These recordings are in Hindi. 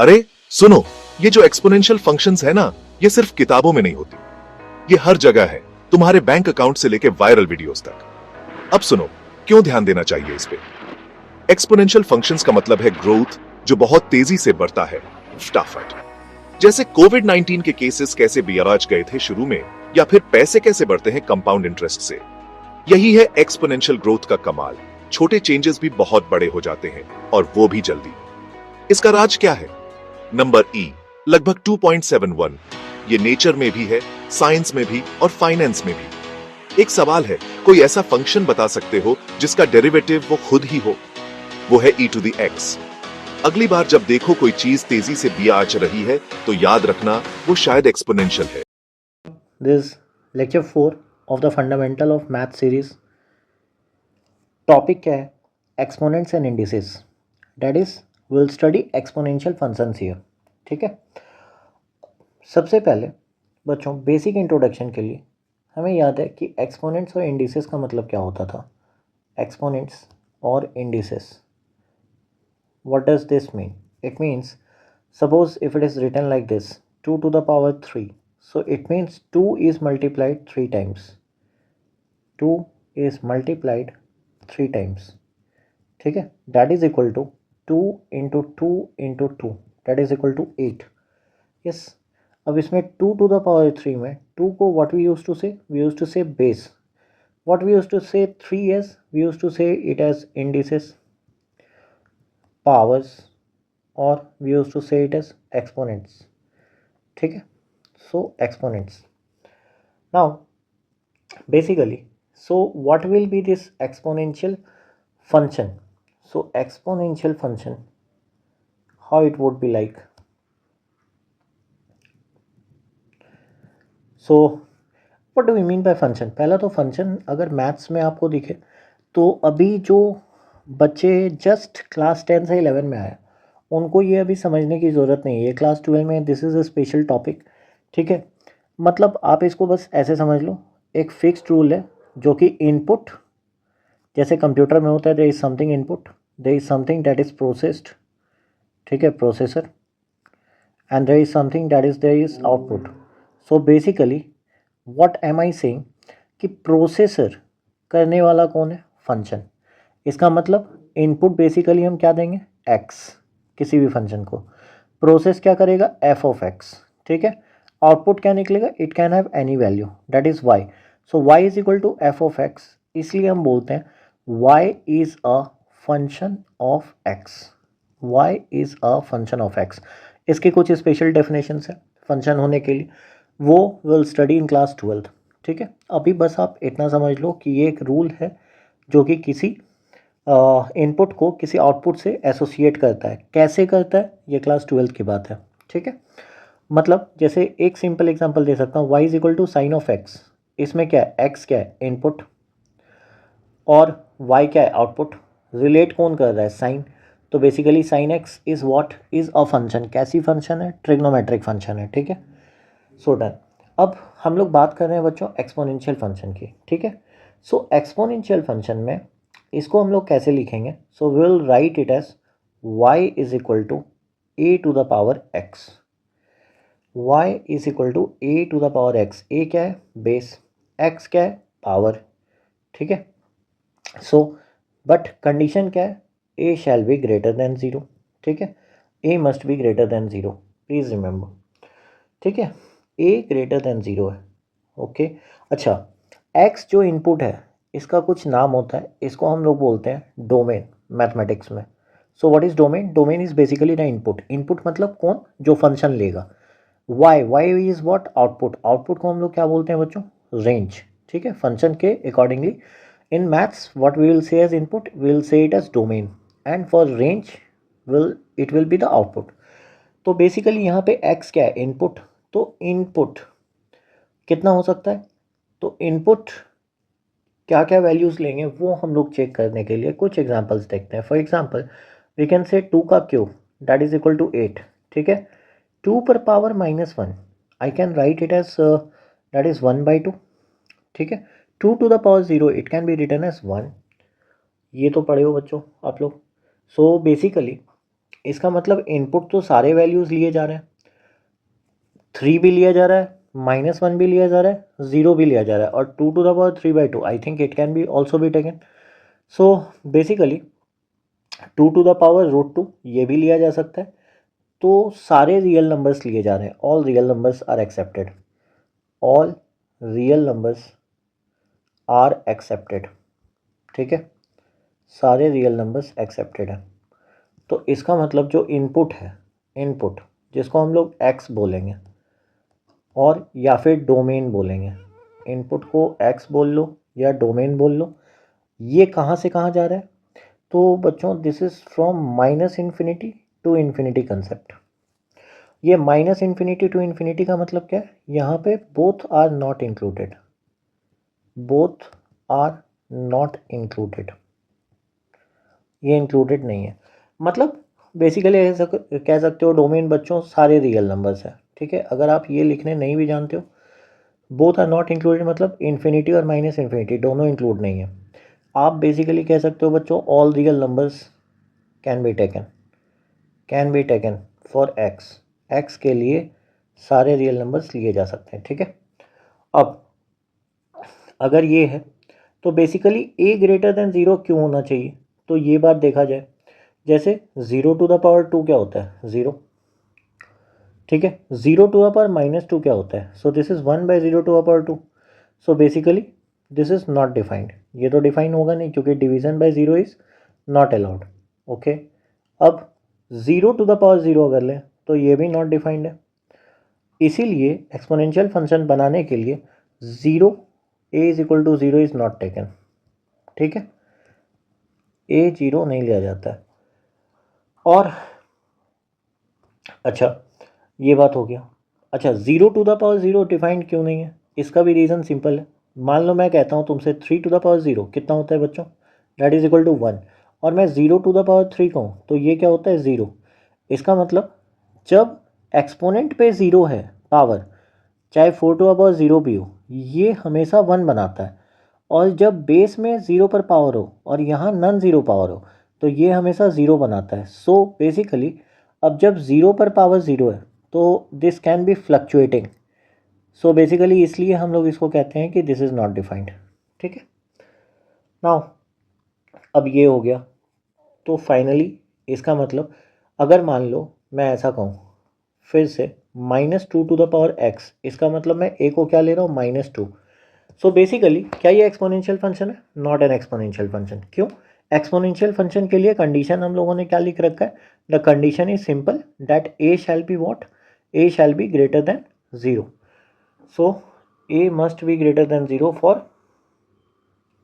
अरे सुनो, ये जो एक्सपोनेंशियल फंक्शंस है ना, ये सिर्फ किताबों में नहीं होती, ये हर जगह है, तुम्हारे बैंक अकाउंट से लेके वायरल वीडियोस तक। अब सुनो, क्यों ध्यान देना चाहिए इस पे। एक्सपोनेंशियल फंक्शंस का मतलब है ग्रोथ जो बहुत तेजी से बढ़ता है, फटाफट। जैसे कोविड 19 के केसेस कैसे बियाज गए थे शुरू में, या फिर पैसे कैसे बढ़ते हैं कंपाउंड इंटरेस्ट से। यही है एक्सपोनेंशियल ग्रोथ का कमाल। छोटे चेंजेस भी बहुत बड़े हो जाते हैं, और वो भी जल्दी। इसका राज क्या है? नंबर ई, लगभग 2.71। ये नेचर में भी है, साइंस में भी और फाइनेंस में भी। एक सवाल है, कोई ऐसा फंक्शन बता सकते हो जिसका डेरिवेटिव वो खुद ही हो? वो है e टू द x। अगली बार जब देखो कोई चीज तेजी से बियाज रही है, तो याद रखना वो शायद एक्सपोनेंशियल है। This lecture 4 of the fundamental of math series. Topic क्या है? Exponents and indices, that is will study exponential functions here. ठीक है, सबसे पहले बच्चों बेसिक इंट्रोडक्शन के लिए हमें याद है कि एक्सपोनेंट्स और इंडिसेस का मतलब क्या होता था। एक्सपोनेंट्स और indices, what does this mean? It means, suppose if it is written like this, 2 to the power 3, so it means 2 is multiplied 3 times. 2 is multiplied 3 times. ठीक है, that is equal to 2 into 2 into 2, that is equal to 8. yes, अब इसमें 2 to the power 3 में 2 को what we used to say? We used to say base. What we used to say 3 as? We used to say it as indices, powers, or we used to say it as exponents. ठीक है, so exponents. Now basically, so what will be this exponential function? So exponential function, how it would be like? So what do we mean by function? पहला तो function अगर मैथ्स में आपको दिखे तो अभी जो बच्चे जस्ट क्लास 10 से 11 में आए उनको ये अभी समझने की ज़रूरत नहीं है। ये क्लास 12 में this is a special topic. ठीक है, मतलब आप इसको बस ऐसे समझ लो, एक फिक्स्ड रूल है जो कि इनपुट, जैसे कंप्यूटर में होता है there is something input, there is something that is processed, ठीक है, processor, and there is something that is there is output. So basically what am I saying कि प्रोसेसर करने वाला कौन है? फंक्शन। इसका मतलब इनपुट बेसिकली हम क्या देंगे? एक्स, किसी भी फंक्शन को। प्रोसेस क्या करेगा? F of x. ठीक है, आउटपुट क्या निकलेगा? It can have any value, that is y. So y is equal to f of x, इसलिए हम बोलते हैं y is a function of x. Y is a function of x. इसके कुछ स्पेशल डेफिनेशंस हैं फंक्शन होने के लिए, वो विल स्टडी इन क्लास 12। ठीक है, अभी बस आप इतना समझ लो कि ये एक रूल है जो कि किसी इनपुट को किसी आउटपुट से एसोसिएट करता है। कैसे करता है ये क्लास 12 की बात है। ठीक है, मतलब जैसे एक सिंपल एग्जांपल दे सकता हूँ, y is equal to sine of x. इसमें क्या है? x क्या है? इनपुट, और y क्या है? आउटपुट। रिलेट कौन कर रहा है? साइन। तो basically sine x is what? Is a function. कैसी फंक्शन है? ट्रिग्नोमेट्रिक फंक्शन है। ठीक है, सो डन। अब हम लोग बात कर रहे हैं बच्चों एक्सपोनेंशियल फंक्शन की। ठीक है, सो एक्सपोनेंशियल फंक्शन में इसको हम लोग कैसे लिखेंगे? So we will write it as y is equal to a to the power x। y is equal to a to the power x। A क्या है? बेस। x क्या है? पावर। ठीक है, सो बट कंडीशन क्या है? a shall be greater than 0। ठीक है, a must be greater than 0, please remember. ठीक है, a ग्रेटर देन 0 है। ओके, अच्छा, x जो इनपुट है इसका कुछ नाम होता है, इसको हम लोग बोलते हैं डोमेन मैथमेटिक्स में। So what is domain? Domain is basically the input. Input मतलब कौन? जो फंक्शन लेगा। y is what? Output. Output को हम लोग क्या बोलते हैं बच्चों? रेंज। ठीक है, फंक्शन के accordingly in maths what we will say as input, we will say it as domain, and for range it will be the output. तो बेसिकली यहाँ पे x क्या है? इनपुट। तो इनपुट कितना हो सकता है? तो इनपुट क्या क्या वैल्यूज़ लेंगे वो हम लोग चेक करने के लिए कुछ एग्जांपल्स देखते हैं। For example we can say 2 का cube that is equal to 8। ठीक है, 2 पर power -1 I can write it as that is 1/2। ठीक है, 2 to the power 0 it can be written as 1। ये तो पढ़े हो बच्चों आप लोग। सो बेसिकली इसका मतलब इनपुट तो सारे वैल्यूज़ लिए जा रहे हैं, 3 भी लिया जा रहा है, -1 भी लिया जा रहा है, 0 भी लिया जा रहा है और 2 to the power 3/2 I think it can be also be taken. So basically 2 to the power √2 ये भी लिया जा सकता है। तो सारे रियल नंबर्स लिए जा रहे हैं, all real numbers are accepted, all real numbers are accepted, ठीक है, सारे रियल नंबर्स एक्सेप्टेड हैं। तो इसका मतलब जो इनपुट है, इनपुट जिसको हम लोग x बोलेंगे और या फिर डोमेन बोलेंगे, इनपुट को x बोल लो या डोमेन बोल लो, ये कहाँ से कहाँ जा रहा है? तो बच्चों this is from -∞ to infinity concept. ये -∞ टू इन्फिनिटी का मतलब क्या है? यहाँ पे both are not included, both are not included, ये इंक्लूडेड नहीं है। मतलब बेसिकली ऐसा कह सकते हो डोमेन बच्चों सारे रियल नंबर्स हैं, ठीक है। अगर आप ये लिखने नहीं भी जानते हो, बोथ आर नॉट इंक्लूडेड मतलब इन्फिनिटी और -∞ दोनों इंक्लूड नहीं है। आप बेसिकली कह सकते हो बच्चों all real numbers can be taken for x के लिए सारे रियल नंबर्स लिए जा सकते हैं, ठीक है। अब अगर ये है तो बेसिकली a ग्रेटर देन 0 क्यों होना चाहिए? तो ये बात देखा जाए, जैसे 0 टू द पावर 2 क्या होता है? 0, ठीक है। 0 टू द पावर -2 क्या होता है? So this is 1/0 to the power 2। So basically this is not defined, ये तो डिफाइन होगा नहीं क्योंकि division by 0 is not allowed, okay. अब 0 टू द पावर 0 अगर लें तो ये भी नॉट डिफाइंड है। इसीलिए एक्सपोनेंशियल फंक्शन बनाने के लिए 0 a = 0 इज़ नॉट टेकन, ठीक है, a 0 नहीं लिया जाता है। और अच्छा ये बात हो गया। अच्छा 0 टू द पावर 0 डिफाइंड क्यों नहीं है? इसका भी रीज़न सिंपल है। मान लो मैं कहता हूँ तुमसे 3 टू द पावर 0 कितना होता है बच्चों? That is equal to 1। और मैं 0 टू द पावर 3 कहूँ तो ये क्या होता है? 0। इसका मतलब जब एक्सपोनेंट पे 0 है पावर, चाहे 4 टू द पावर 0 भी हो, ये हमेशा 1 बनाता है। और जब बेस में 0 पर पावर हो और यहाँ नॉन ज़ीरो पावर हो तो ये हमेशा 0 बनाता है। सो बेसिकली अब जब 0 पर पावर 0 है तो this can be fluctuating. So basically इसलिए हम लोग इसको कहते हैं कि दिस इज़ नॉट डिफाइंड, ठीक है। नाउ अब ये हो गया, तो फाइनली इसका मतलब अगर मान लो मैं ऐसा कहूँ फिर से -2 टू द पावर x, इसका मतलब मैं a को क्या ले रहा हूँ? -2। सो बेसिकली क्या ये एक्सपोनेंशियल फंक्शन है? Not an exponential function. क्यों? एक्सपोनेंशियल फंक्शन के लिए कंडीशन हम लोगों ने क्या लिख रखा है? The condition is simple that a shall be what? a shall be greater than 0। So a must be greater than 0 for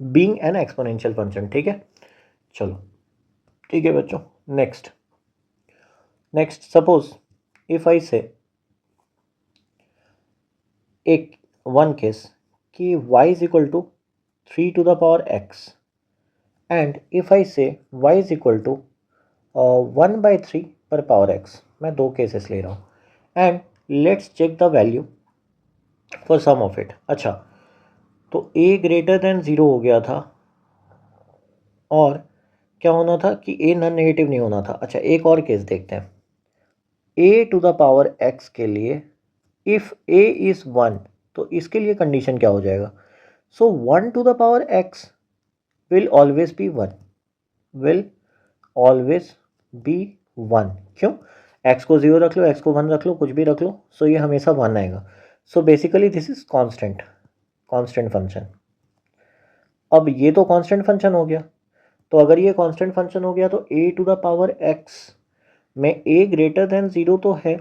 being an exponential function, ठीक है। चलो ठीक है बच्चों, next suppose if I say एक वन केस कि y is equal to 3 to the power x and if I say y is equal to 1/3 पर पावर x। मैं दो केसेस ले रहा हूँ and let's check the value for some of it. अच्छा तो a ग्रेटर देन 0 हो गया था और क्या होना था कि a नॉन नेगेटिव नहीं होना था। अच्छा एक और केस देखते हैं, a to the power x के लिए इफ़ a इज़ 1 तो इसके लिए कंडीशन क्या हो जाएगा? सो 1 to the power x will always be 1, will always be 1। क्यों? x को 0 रख लो, x को 1 रख लो, कुछ भी रख लो, सो ये हमेशा 1 आएगा। So basically this is constant function. अब ये तो कांस्टेंट फंक्शन हो गया, तो अगर ये कांस्टेंट फंक्शन हो गया तो a to the power x में a ग्रेटर देन 0 तो है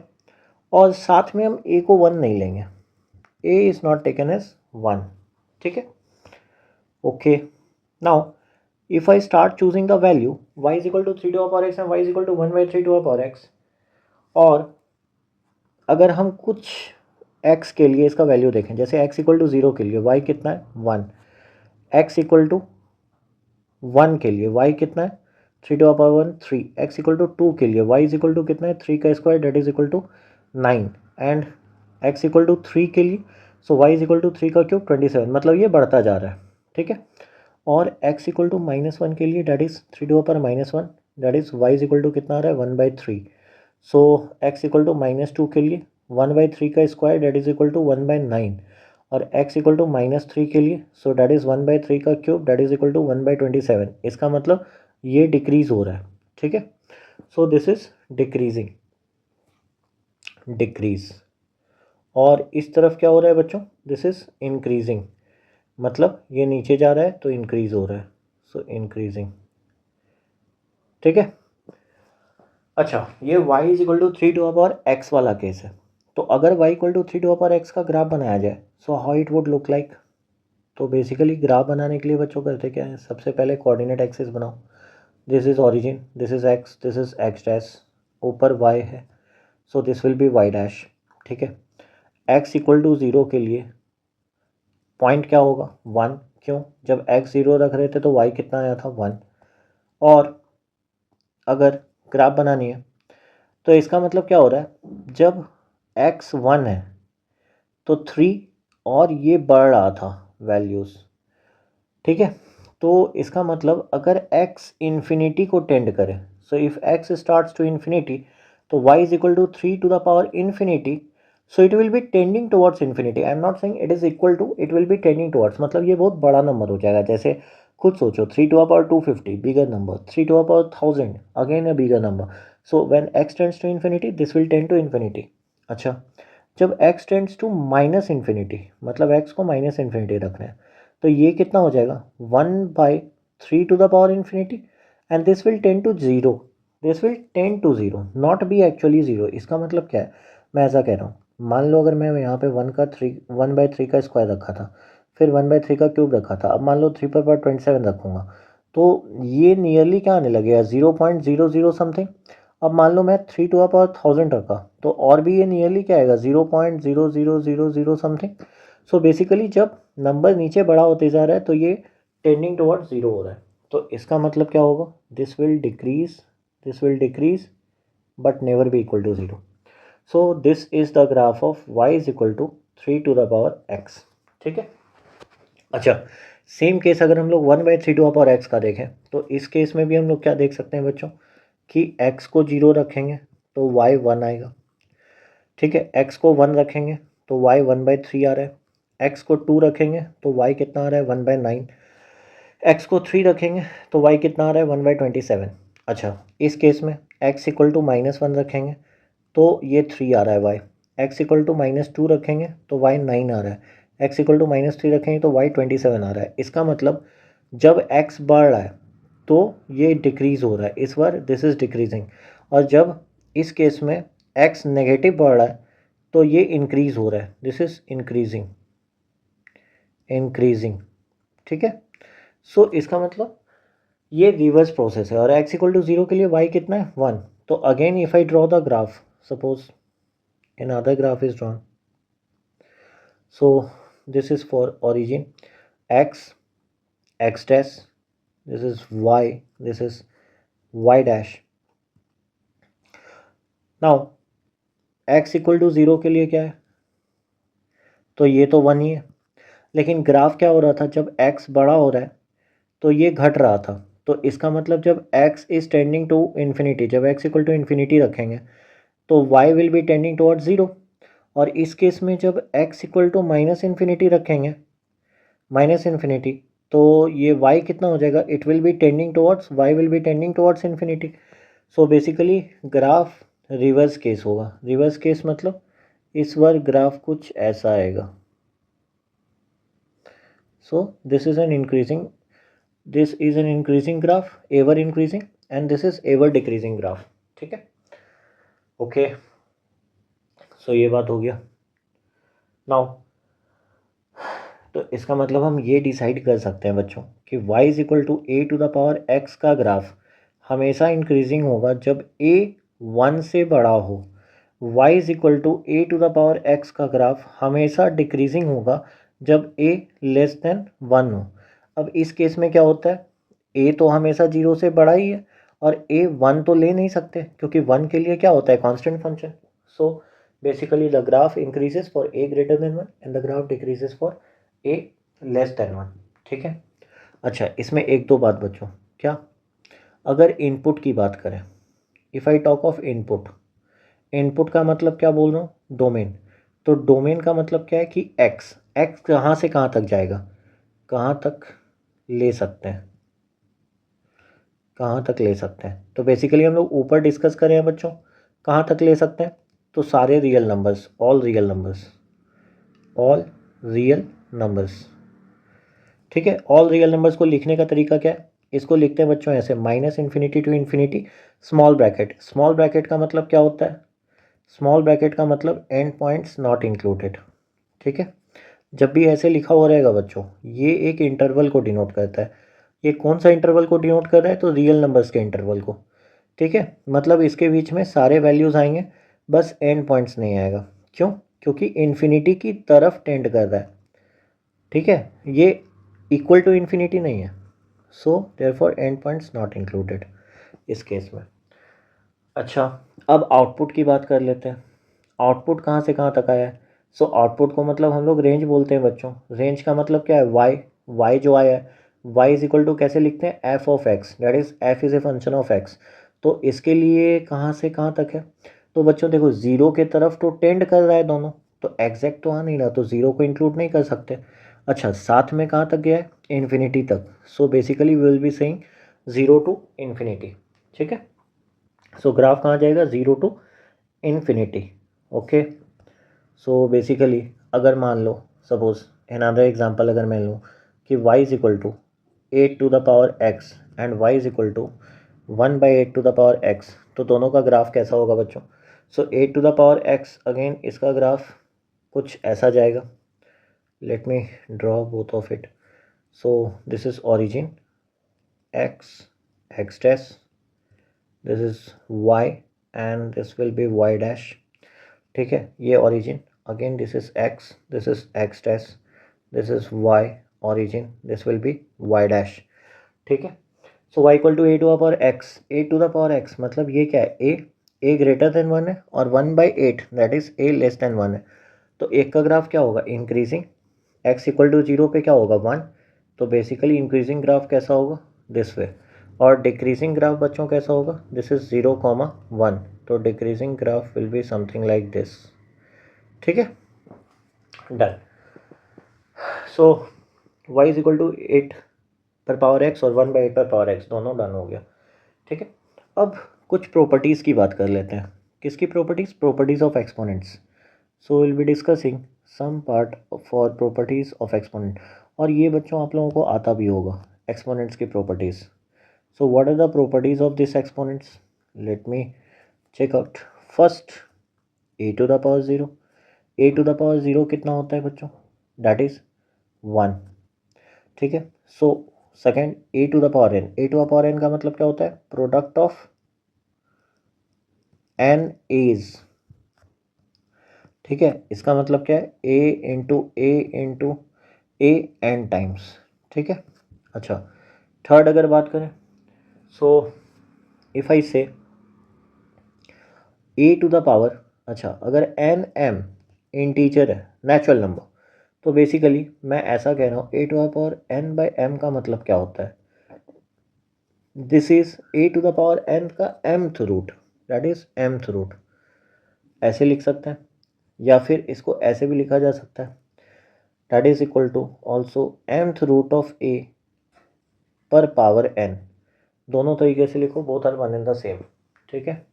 और साथ में हम a को 1 नहीं लेंगे, a is not taken as 1, ठीक है। Okay now if I start choosing the value y is equal to 3 to the power x and y is equal to 1/3 to the power x, और अगर हम कुछ x के लिए इसका वैल्यू देखें, जैसे x इक्वल टू 0 के लिए y कितना है? 1, x इक्वल टू 1 के लिए y कितना है? 3 to the power 1 3, x equal to 2 के लिए y इज इक्वल टू कितना है? 3 का square that is equal to 9 and x equal to 3 के लिए so y is equal to 3 का क्यूब 27, मतलब ये बढ़ता जा रहा है, ठीक है। और x इक्वल टू -1 के लिए that is 3 to the power -1 that is y is equal to कितना आ रहा है 1/3। सो x इक्वल टू -2 के लिए 1/3 का square that is equal to 1/9 और x इक्वल टू -3 के लिए सो दैट इज़ 1/3 का cube that is equal to 1/27। इसका मतलब ये डिक्रीज हो रहा है, ठीक है। So this is decreasing, decrease. और इस तरफ क्या हो रहा है बच्चों, दिस इज इंक्रीजिंग, मतलब ये नीचे जा रहा है तो इंक्रीज हो रहा है, सो इंक्रीजिंग, ठीक है। अच्छा, ये y इज इक्वल टू 3 वाला केस है। तो अगर y इक्वल टू 3 का ग्राफ बनाया जाए so how it would look like. तो बेसिकली ग्राफ बनाने के लिए बच्चों करते क्या है, सबसे पहले कोऑर्डिनेट एक्सिस बनाओ। This is origin, this is x, this is x dash, ऊपर y है, so this will be y dash, ठीक है। x इक्वल टू 0 के लिए पॉइंट क्या होगा 1, क्यों, जब x 0 रख रहे थे तो y कितना आया था 1। और अगर ग्राफ बनानी है तो इसका मतलब क्या हो रहा है, जब x 1 है तो 3 और ये बढ़ रहा था वैल्यूज़, ठीक है। तो इसका मतलब अगर x इन्फिनिटी को टेंड करे, so if x starts to infinity तो y is equal to 3 infinity, so it will be tending towards infinity. I am not saying it is equal to, it will be tending towards, मतलब ये बहुत बड़ा नंबर हो जाएगा। जैसे खुद सोचो 3 250 bigger number, 3 1000 again a bigger number, so when x tends to infinity this will tend to infinity. अच्छा, जब x tends to minus infinity, मतलब x को माइनस इन्फिनिटी रखना है, तो ये कितना हो जाएगा 1/3 infinity and this will tend to zero, this will tend to zero, not be actually zero. इसका मतलब क्या है, मैं ऐसा कह रहा हूँ, मान लो अगर मैं यहाँ पे 1/3 का स्क्वायर रखा था, फिर 1/3 का क्यूब रखा था, अब मान लो 3/27 रखूँगा, तो ये नियरली क्या आने लगेगा 0.00 समथिंग। अब मान लो मैं 3 टू द पावर 1000 रखा, तो और भी ये नियरली क्या आएगा 0.0000 समथिंग। सो बेसिकली जब नंबर नीचे बड़ा होते जा रहा है तो ये टेंडिंग टुवर्ड्स ज़ीरो हो रहा है। तो इसका मतलब क्या होगा, this will decrease but never be equal to zero. So this is the graph of y is equal to 3 to the power x, ठीक है। अच्छा, सेम केस अगर हम लोग 1/3 का देखें तो इस केस में भी हम लोग क्या देख सकते हैं बच्चों, कि x को 0 रखेंगे तो y 1 आएगा, ठीक है। x को 1 रखेंगे तो y 1/3 आ रहा है, x को 2 रखेंगे तो y कितना आ रहा है 1/9, x को 3 रखेंगे तो y कितना आ रहा है 1/27। अच्छा, इस केस में x इक्वल टू -1 रखेंगे तो ये 3 आ रहा है y, x इक्वल टू -2 रखेंगे तो y 9 आ रहा है, x इक्वल टू -3 रखेंगे तो y 27 आ रहा है। इसका मतलब जब x बढ़ रहा है तो ये डिक्रीज़ हो रहा है, इस बार दिस इज़ डिक्रीजिंग। और जब इस केस में x नेगेटिव बढ़ रहा है तो ये इंक्रीज़ हो रहा है, दिस इज़ इंक्रीजिंग, इंक्रीजिंग, ठीक है। सो इसका मतलब ये रिवर्स प्रोसेस है। और x इक्वल टू 0 के लिए y कितना है 1। तो again if I draw the graph, suppose another graph is drawn, so this is for origin x dash, this is y, this is y dash। now x equal to 0 के लिए क्या है, तो ये तो 1 ही है, लेकिन ग्राफ क्या हो रहा था, जब x बड़ा हो रहा है तो ये घट रहा था। तो इसका मतलब जब x is tending to infinity, जब x इक्वल टू इन्फिनिटी रखेंगे तो y will be tending towards 0। और इस केस में जब x equal to minus infinity रखेंगे, माइनस इन्फिनिटी, तो ये y कितना हो जाएगा, it will be tending towards, y will be tending towards infinity. So basically graph reverse case होगा। रिवर्स केस मतलब इस बार ग्राफ कुछ ऐसा आएगा। So this is an increasing graph, ever increasing, and this is ever decreasing graph, ठीक है। ओके, सो ये बात हो गया। नाउ तो इसका मतलब हम ये डिसाइड कर सकते हैं बच्चों कि y is equal to a⁴x का ग्राफ हमेशा इंक्रीजिंग होगा जब a 1 से बड़ा हो, y is equal to a⁴x का ग्राफ हमेशा डिक्रीजिंग होगा जब a लेस देन 1 हो। अब इस केस में क्या होता है, a तो हमेशा 0 से बड़ा ही है और a 1 तो ले नहीं सकते क्योंकि 1 के लिए क्या होता है constant function. So basically the graph increases for a greater than 1 and the graph decreases for a less than 1, ठीक है। अच्छा, इसमें एक दो बात बच्चों, क्या अगर इनपुट की बात करें, if I talk of input, input का मतलब क्या बोल रहा हूँ, डोमेन। तो डोमेन का मतलब क्या है कि एक्स, एक्स कहाँ से कहाँ तक जाएगा, कहाँ तक ले सकते हैं, कहाँ तक ले सकते हैं। तो बेसिकली हम लोग ऊपर डिस्कस करें हैं बच्चों, कहाँ तक ले सकते हैं, तो सारे real numbers, all real numbers, all real numbers. ठीक है, ऑल रियल नंबर्स को लिखने का तरीका क्या है, इसको लिखते हैं बच्चों ऐसे, minus infinity to infinity, small bracket. Small bracket का मतलब क्या होता है, स्मॉल ब्रैकेट का मतलब एंड पॉइंट्स नॉट इंक्लूडेड। ठीक है, जब भी ऐसे लिखा हुआ रहेगा बच्चों, ये एक इंटरवल को डिनोट करता है। ये कौन सा इंटरवल को डिनोट कर रहा है, तो रियल नंबर्स के इंटरवल को। ठीक है, मतलब इसके बीच में सारे वैल्यूज़ आएंगे, बस एंड पॉइंट्स नहीं आएगा। क्यों, क्योंकि इन्फिनिटी की तरफ टेंड कर रहा है। ठीक है, ये इक्वल टू इन्फिनिटी नहीं है, so therefore and points not included इस केस में। अच्छा, अब आउटपुट की बात कर लेते हैं। आउटपुट कहाँ से कहाँ तक आया है, सो आउटपुट को मतलब हम लोग रेंज बोलते हैं बच्चों। रेंज का मतलब क्या है, वाई, वाई जो आया है, वाई इज इक्वल टू कैसे लिखते हैं, F of x, that is F is a function of x. तो इसके लिए कहाँ से कहाँ तक है, तो बच्चों देखो ज़ीरो के तरफ तो टेंड कर रहा है दोनों, तो एग्जैक्ट तो आ नहीं रहा, तो ज़ीरो को इंक्लूड नहीं कर सकते। अच्छा, साथ में कहाँ तक गया है, इन्फिनिटी तक। So basically we will be saying zero to infinity. ठीक है, सो ग्राफ कहाँ जाएगा, zero to infinity. Okay, so basically अगर मान लो, सपोज अनदर एग्जांपल अगर मैं लूँ कि y is equal to 8 to the power x and y is equal to 1/8 to the power x, तो दोनों का ग्राफ कैसा होगा बच्चों, so 8 to the power x, again इसका ग्राफ कुछ ऐसा जाएगा। Let me draw both of it. So this is origin x, x dash, this is y and this will be y dash. ठीक है, ये origin, again this is x, this is x dash, this is y origin, this will be y dash। ठीक है, सो y equal to a to the power x, a to the power x मतलब ये क्या है, ए ग्रेटर देन 1 है, और 1/8 that is a less than 1 है। तो एक का ग्राफ क्या होगा, इंक्रीजिंग, x इक्वल टू 0 पे क्या होगा, 1। तो बेसिकली इंक्रीजिंग ग्राफ कैसा होगा, दिस वे। और डिक्रीजिंग ग्राफ बच्चों कैसा होगा, दिस इज 0,1, तो decreasing graph will be something like this. ठीक है, done. So y is equal to 8 पर पावर x और 1/8 पर पावर x, दोनों डन हो गया। ठीक है, अब कुछ प्रॉपर्टीज़ की बात कर लेते हैं। किसकी properties, properties of exponents. So will be discussing some part for properties of exponent. और ये बच्चों आप लोगों को आता भी होगा, एक्सपोनेंट्स की properties. So what are the properties of this exponents, let me check out. First, a to the power zero. A to the power zero कितना होता है बच्चों, दैट इज़ 1। ठीक है, so second, a to the power n. A to the power n का मतलब क्या होता है, प्रोडक्ट ऑफ एन एज। ठीक है, इसका मतलब क्या है, ए एन टाइम्स। ठीक है, अच्छा, थर्ड अगर बात करें, सो इफ आई से ए टू द पावर, अच्छा अगर एन एम इंटीजर है, नेचुरल नंबर, तो बेसिकली मैं ऐसा कह रहा हूँ, a to the power n by m का मतलब क्या होता है, this is a to the power n का mth root, that is mth root. ऐसे लिख सकते हैं, या फिर इसको ऐसे भी लिखा जा सकता है, that is equal to also mth root of a पर पावर एन। दोनों तरीके से लिखो, both are one and the same. ठीक है,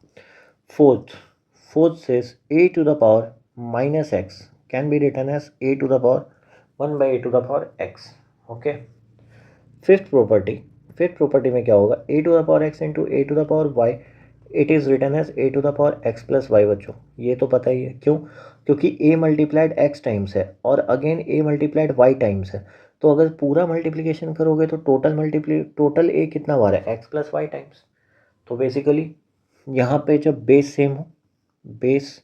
fourth, fourth says a to the power minus x can be written as a to the power 1/a to the power x. Okay, fifth property, fifth property में क्या होगा, a to the power x into a to the power y, it is written as a to the power x plus y. बच्चों ये तो पता ही है, क्यों, क्योंकि ए मल्टीप्लाइड एक्स टाइम्स है और अगेन ए मल्टीप्लाइड वाई टाइम्स है। तो अगर पूरा मल्टीप्लिकेशन करोगे तो टोटल ए कितना बार है, एक्स प्लस वाई टाइम्स। तो बेसिकली यहाँ पे जब बेस सेम हो, बेस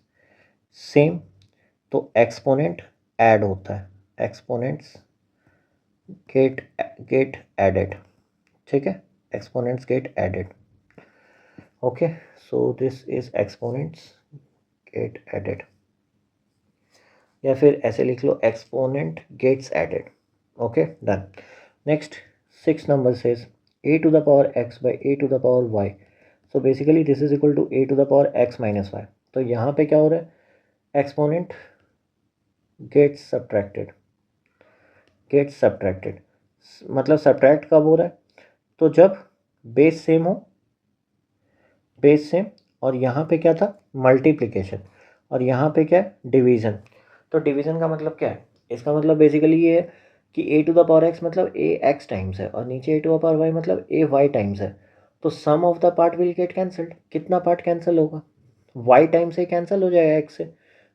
सेम, तो एक्सपोनेंट ऐड होता है, एक्सपोनेंट्स गेट एडेड। ठीक है, exponents get added। okay, so this is exponents get added, या फिर ऐसे लिख लो exponent gets added। okay, done। next 6 number says a to the power x by a to the power y. So basically this is equal to a to the power x minus y. तो यहाँ पे क्या हो रहा है, एक्सपोनेंट गेट्स सब्ट्रैक्टेड मतलब सब्ट्रैक्ट कब हो रहा है, तो जब बेस सेम हो, बेस सेम, और यहाँ पे क्या था, मल्टीप्लिकेशन, और यहाँ पे क्या है, डिवीज़न. तो डिवीज़न का मतलब क्या है, इसका मतलब बेसिकली ये है कि a to the power x मतलब a x टाइम्स है, और नीचे a to the power y मतलब a y टाइम्स है. तो some of the part will get cancelled. कितना पार्ट कैंसिल होगा, y टाइम से कैंसिल हो जाएगा x से,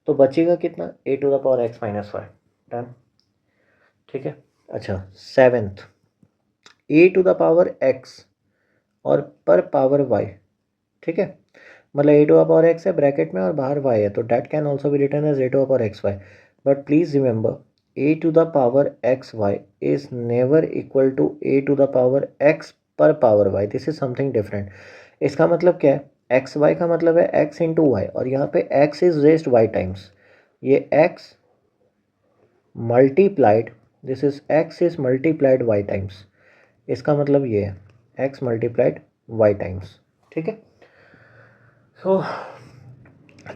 तो बचेगा कितना, a to the power x minus y. Done. ठीक है. अच्छा, seventh, a to the power x और पर पावर y. ठीक है, मतलब a to the power x है ब्रैकेट में और बाहर y है, तो that can also be written as a to the power x y. But please remember a to the power x y is never equal to a to the power x पर power y. This is something different. इसका मतलब क्या है, एक्स वाई का मतलब है x इंटू वाई, और यहाँ पे x is raised y times. ये x multiplied, this is x is multiplied y times. इसका मतलब ये है x मल्टीप्लाइड y टाइम्स. ठीक है. So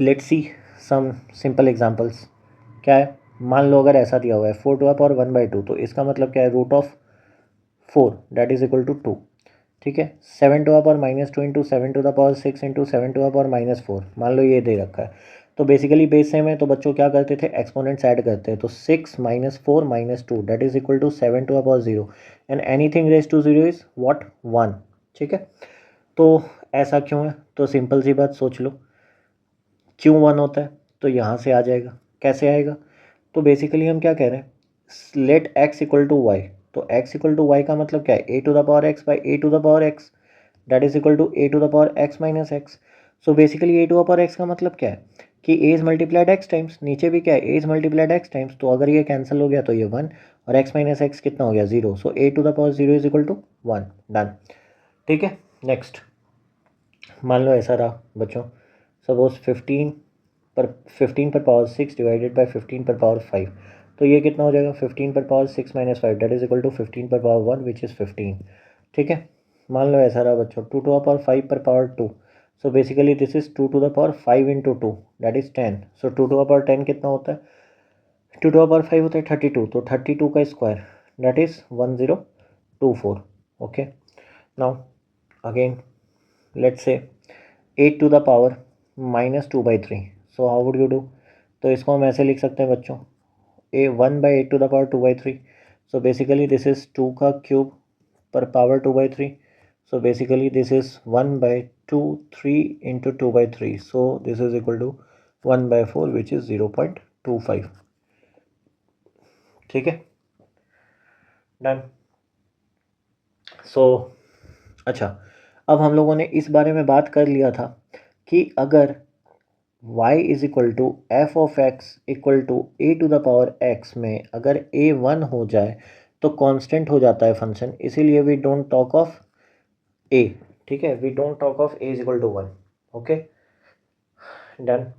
let's see some simple examples. क्या है, मान लो अगर ऐसा दिया हुआ है 4 टू द पावर 1/2, तो इसका मतलब क्या है, root of 4 that is equal to 2. ठीक है. 7 to the power -2 into 7 to the power 6 into 7 to the power -4, मान लो ये दे रखा है. तो बेसिकली बेस सेम है, तो बच्चों क्या करते थे, एक्सपोनेंट्स ऐड करते हैं. तो 6 - 4 - 2 that is equal to 7 to the power 0, and anything raise to 0 is what, 1. ठीक है. तो ऐसा क्यों है, तो सिंपल सी बात सोच लो, क्यों 1 होता है, तो यहाँ से आ जाएगा. कैसे आएगा, तो बेसिकली हम क्या कह रहे हैं, let x equal to y. तो x इक्वल टू वाई का मतलब क्या है, a to the power x by a to the power x that is equal to a to the power x minus x. So basically a to the power x का मतलब क्या है कि a is multiplied x times, नीचे भी क्या है, a is multiplied x times. तो अगर ये कैंसिल हो गया तो ये 1, और x माइनस एक्स कितना हो गया, 0. So a to the power 0 is equal to 1. Done. ठीक है. नेक्स्ट, मान लो ऐसा रहा बच्चों, सपोज 15 पर पावर 6 डिवाइडेड बाई 15 पर पावर 5. तो ये कितना हो जाएगा, 15 पर power 6 minus 5 that is equal to 15 पर पावर 1 विच इज़ 15. ठीक है. मान लो ऐसा रहा बच्चों, 2 टू द पावर 5 पर power 2. So basically this is 2 to the power 5 into 2 that is 10. So 2 to the power 10 कितना होता है, 2 टू द पावर 5 होता है 32. तो 32 का square that is 1024. Okay. Now again let's say 8 to the power -2/3. So how would you do, तो इसको हम ऐसे लिख सकते हैं बच्चों, 1/8 to the power 2/3. So basically this is 2 का क्यूब पर power 2/3. So basically this is 1/2 3 इंटू 2/3. So this is equal to 1/4 which is 0.25. ठीक है. डन. सो अच्छा, अब हम लोगों ने इस बारे में बात कर लिया था कि अगर y is equal to f of x equal to a to the power x में अगर a 1 हो जाए तो कांस्टेंट हो जाता है फंक्शन, इसीलिए we don't talk of a. ठीक है, we don't talk of a is equal to 1. Okay. Done.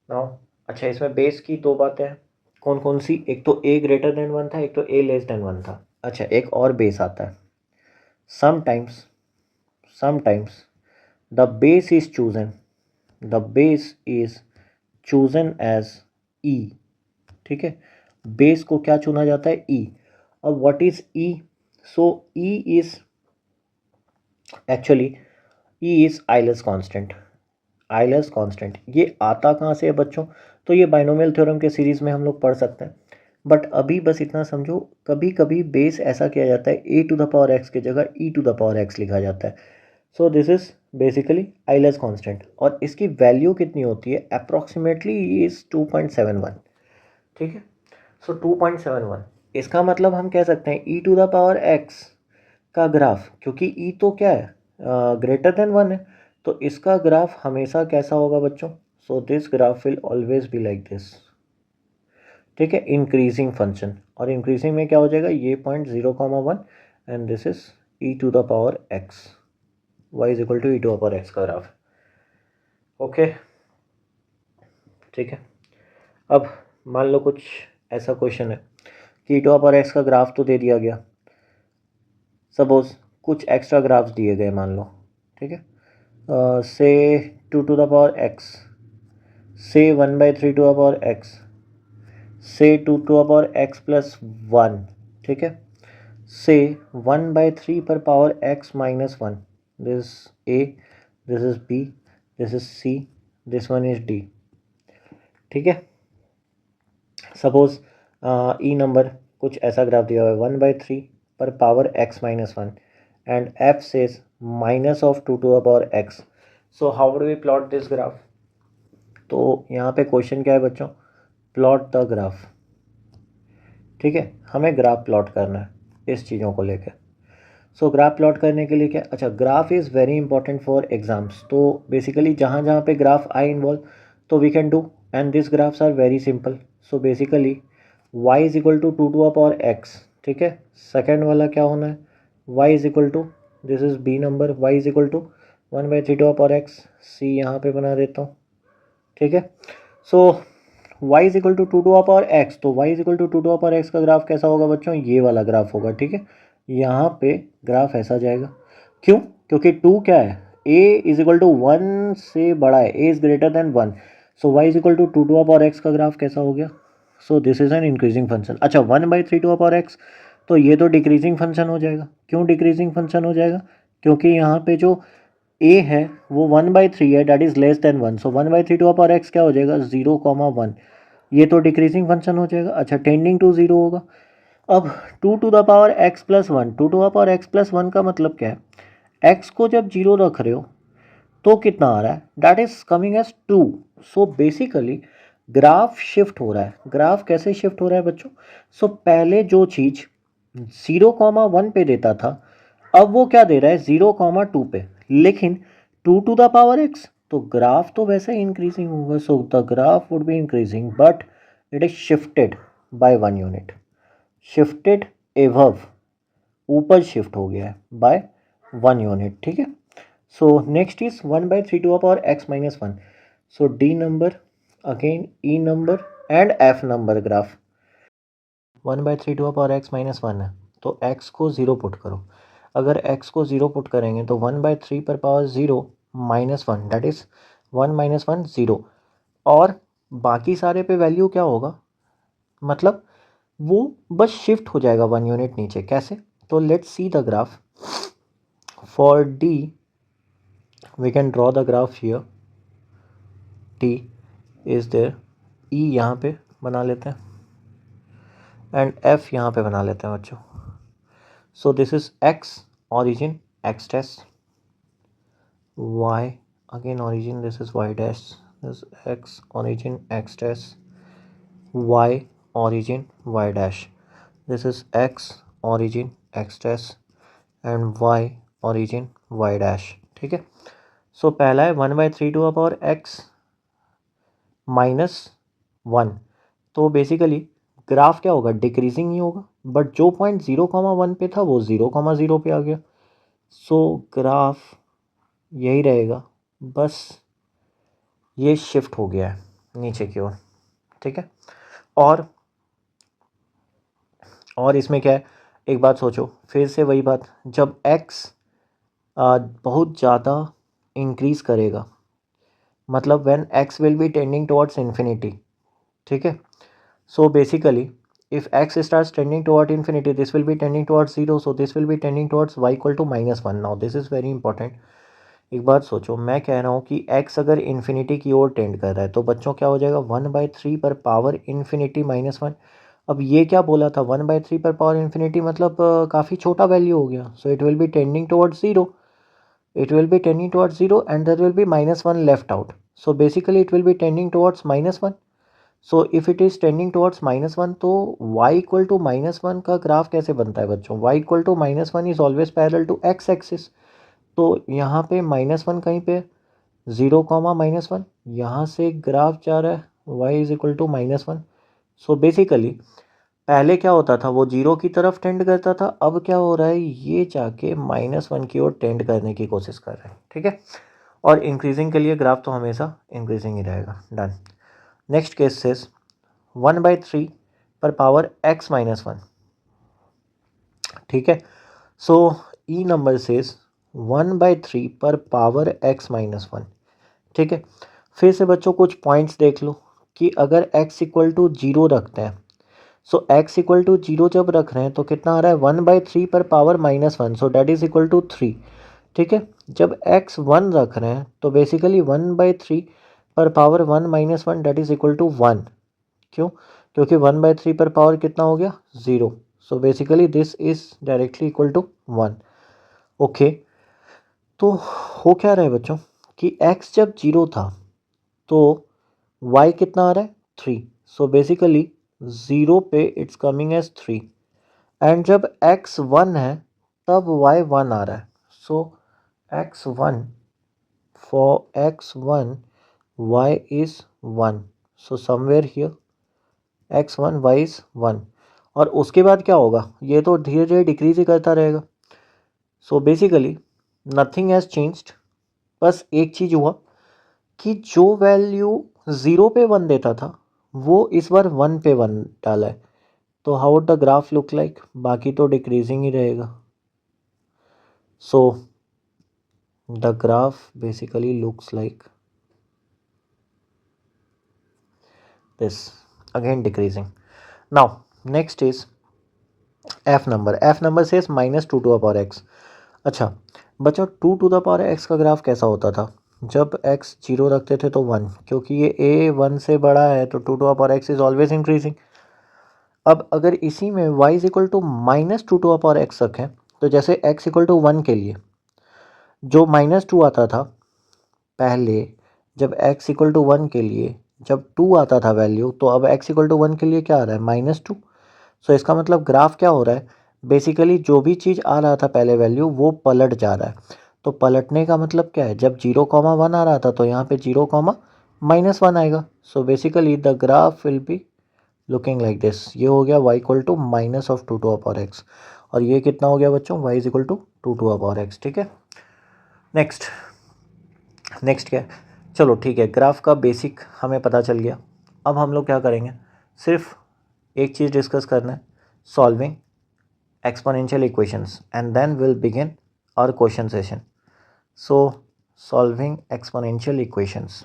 Now अच्छा, इसमें बेस की दो बातें हैं. कौन कौन सी, एक तो a ग्रेटर देन 1 था, एक तो a लेस देन 1 था. अच्छा, एक और बेस आता है. Sometimes the base is chosen, the base is chosen as e. ठीक है, बेस को क्या चुना जाता है, e. अब what is e, so e is actually e is Euler's constant. Euler's constant ये आता कहाँ से है बच्चों, तो ये बाइनोमियल थ्योरम के सीरीज में हम लोग पढ़ सकते हैं. बट अभी बस इतना समझो, कभी कभी बेस ऐसा किया जाता है a to the power x की जगह e to the power x लिखा जाता है. So this is basically Euler's constant, और इसकी वैल्यू कितनी होती है, अप्रॉक्सीमेटली इज 2.71. ठीक है. सो 2.71, इसका मतलब हम कह सकते हैं e to the power x का ग्राफ, क्योंकि e तो क्या है, ग्रेटर देन 1 है, तो इसका ग्राफ हमेशा कैसा होगा बच्चों, so this graph will always B like this. ठीक है, इंक्रीजिंग फंक्शन, और इंक्रीजिंग में क्या हो जाएगा, ये 0.0,1 and this is e to the power x, y is equal to e to the power x का ग्राफ. ओके. ठीक है. अब मान लो कुछ ऐसा क्वेश्चन है कि e to the power x का ग्राफ तो दे दिया गया. सपोज कुछ एक्स्ट्रा ग्राफ्स दिए गए मान लो, ठीक है, से 2 to the power x, से 1/3 to the power x, से 2 to the power x plus 1, ठीक है, से 1/3 पर power x minus 1, this a, this is b, this is c, this one is d, ठीक है। सपोज ई नंबर कुछ ऐसा ग्राफ दिया हुआ है 1/3 पर power x minus 1 and f says minus of 2 to the power x, so how do we plot this graph? तो यहाँ पे क्वेश्चन क्या है बच्चों, प्लॉट द ग्राफ, ठीक है, हमें ग्राफ प्लॉट करना है इस चीज़ों को लेकर। सो ग्राफ प्लॉट करने के लिए क्या, अच्छा graph is very important for exams, तो बेसिकली जहाँ जहाँ पे ग्राफ आए इन्वॉल्व तो we can do, and this graphs are very simple. So basically y is equal to 2 to the power x, ठीक है, सेकेंड वाला क्या होना है, y is equal to, this is b number, y is equal to 1/3 to the power x, c यहाँ पे बना देता हूँ, ठीक है। सो y is equal to 2 to the power x, तो y is equal to 2 to the power x का ग्राफ कैसा होगा बच्चों, ये वाला ग्राफ होगा, ठीक है। यहाँ पे ग्राफ ऐसा जाएगा, क्यों, क्योंकि 2 क्या है, a इज इक्वल टू 1 से बड़ा है, a is greater than 1, so y is equal to 2 to the power x का ग्राफ कैसा हो गया, so this is an increasing function. अच्छा 1/3 to the power x, तो ये तो डिक्रीजिंग फंक्शन हो जाएगा, क्यों डिक्रीजिंग फंक्शन हो जाएगा, क्योंकि यहाँ पे जो a है वो 1/3 है, that is less than 1, so 1/3 to the power x क्या हो जाएगा 0,1, ये तो डिक्रीजिंग फंक्शन हो जाएगा। अच्छा टेंडिंग टू 0 होगा। अब 2 to the power x plus 1, 2 to the power x plus 1 का मतलब क्या है, x को जब 0 रख रहे हो तो कितना आ रहा है, that is coming as 2, so basically graph shift हो रहा है। ग्राफ कैसे शिफ्ट हो रहा है बच्चों, सो पहले जो चीज़ 0,1 पे देता था अब वो क्या दे रहा है 0,2 पे, लेकिन 2 to the power x, तो ग्राफ तो वैसे ही इंक्रीजिंग होगा, so the graph would be increasing but it is shifted by 1 unit, shifted above, ऊपर शिफ्ट हो गया है बाय 1 यूनिट, ठीक है। So next is 1/3 to the power x minus 1, so D number, again E number and F number graph, 1/3 to the power x minus 1 है तो x को 0 पुट करो, अगर x को 0 पुट करेंगे तो 1/3 पर power 0 minus 1, that is 1 minus 1 0, और बाकी सारे पे वैल्यू क्या होगा, मतलब वो बस शिफ्ट हो जाएगा 1 यूनिट नीचे, कैसे, तो let's see the graph for d, we can draw the graph here, t is there, e यहाँ पे बना लेते हैं एंड f यहाँ पे बना लेते हैं बच्चों। सो this is x origin x dash, y again origin, this is y dash, this is x origin x dash, y origin y dash, this is x origin x dash and y origin y dash, ठीक है। सो पहला है 1/3 to the power x minus 1, तो बेसिकली ग्राफ क्या होगा, डिक्रीजिंग ही होगा, बट जो पॉइंट 0,1 पे था वो 0,0 पे आ गया, सो ग्राफ यही रहेगा, बस ये शिफ्ट हो गया है नीचे की ओर, ठीक है। और इसमें क्या है, एक बात सोचो फिर से वही बात, जब x बहुत ज़्यादा इंक्रीज करेगा, मतलब when x will be tending towards infinity, ठीक है। So basically if x starts tending toward infinity, this will be tending towards 0, so this will be tending towards y equal to -1. now this is very important, एक बात सोचो, मैं कह रहा हूँ कि x अगर इन्फिनिटी की ओर टेंड कर रहा है तो बच्चों क्या हो जाएगा 1/3 पर पावर इन्फिनिटी -1, अब ये क्या बोला था 1/3 पर पावर इन्फिनिटी, मतलब काफ़ी छोटा वैल्यू हो गया, सो it will be tending towards 0, it will be tending towards 0 and there will be -1 left out, so basically it will be tending towards -1, so if it is tending towards -1 तो y equal to -1 का ग्राफ कैसे बनता है बच्चों, y equal to -1 is always parallel to x axis, तो यहाँ पे -1 कहीं पे 0, -1, यहाँ से ग्राफ जा रहा है y is equal to -1, so basically पहले क्या होता था वो 0 की तरफ टेंड करता था, अब क्या हो रहा है ये जाके -1 की ओर टेंड करने की कोशिश कर रहे हैं, ठीक है। और इंक्रीजिंग के लिए ग्राफ तो हमेशा इंक्रीजिंग ही रहेगा, डन। नेक्स्ट केस सेज 1/3 पर पावर x -1, ठीक है। सो ई नंबर सेज 1/3 पर पावर x माइनस 1। ठीक है, फिर से बच्चों कुछ पॉइंट्स देख लो कि अगर x इक्वल टू 0 रखते हैं, सो x इक्वल टू 0 जब रख रहे हैं तो कितना आ रहा है 1/3 पर power -1, so that is equal to 3। ठीक है, जब x 1 रख रहे हैं तो बेसिकली 1/3 पर power 1 - 1 that is equal to 1। क्यों? क्योंकि 1/3 पर पावर कितना हो गया 0, so basically this is directly equal to 1। Okay, तो हो क्या रहा है बच्चों कि x जब 0 था तो y कितना आ रहा है 3, सो बेसिकली 0 पे इट्स कमिंग एज 3। एंड जब x 1 है तब y 1 आ रहा है, सो x1 for x1 y is 1, so somewhere here x1 y is 1। और उसके बाद क्या होगा, ये तो धीरे धीरे डिक्रीज ही करता रहेगा। So basically nothing has changed, बस एक चीज़ हुआ कि जो वैल्यू 0 पे 1 देता था वो इस बार 1 पे 1 डाला है। तो how would the graph look like, बाकी तो डिक्रीजिंग ही रहेगा। सो the graph basically looks like this, again decreasing. Now next is f number says -2 to the power x। अच्छा बच्चों 2 to the power x का ग्राफ कैसा होता था, जब x 0 रखते थे तो 1, क्योंकि ये a 1 से बड़ा है तो 2 to the power x is always increasing. अब अगर इसी में y is equal to -2 to the power x रखें तो जैसे x इक्वल टू 1 के लिए जो -2 आता था पहले, जब x इक्वल टू 1 के लिए जब 2 आता था वैल्यू, तो अब x इक्वल टू 1 के लिए क्या आ रहा है -2। सो इसका मतलब ग्राफ क्या हो रहा है, बेसिकली जो भी चीज़ आ रहा था पहले वैल्यू वो पलट जा रहा है। तो पलटने का मतलब क्या है, जब 0,1 आ रहा था तो यहाँ पे 0,-1 आएगा। So basically the graph will be looking like this. ये हो गया y equal to -2 to the power x, और ये कितना हो गया बच्चों y is equal to 2 to the power x। ठीक है, नेक्स्ट क्या है, चलो ठीक है, ग्राफ का बेसिक हमें पता चल गया। अब हम लोग क्या करेंगे, सिर्फ एक चीज़ डिस्कस करना है, solving exponential equations, and then will begin our question session. So solving exponential equations,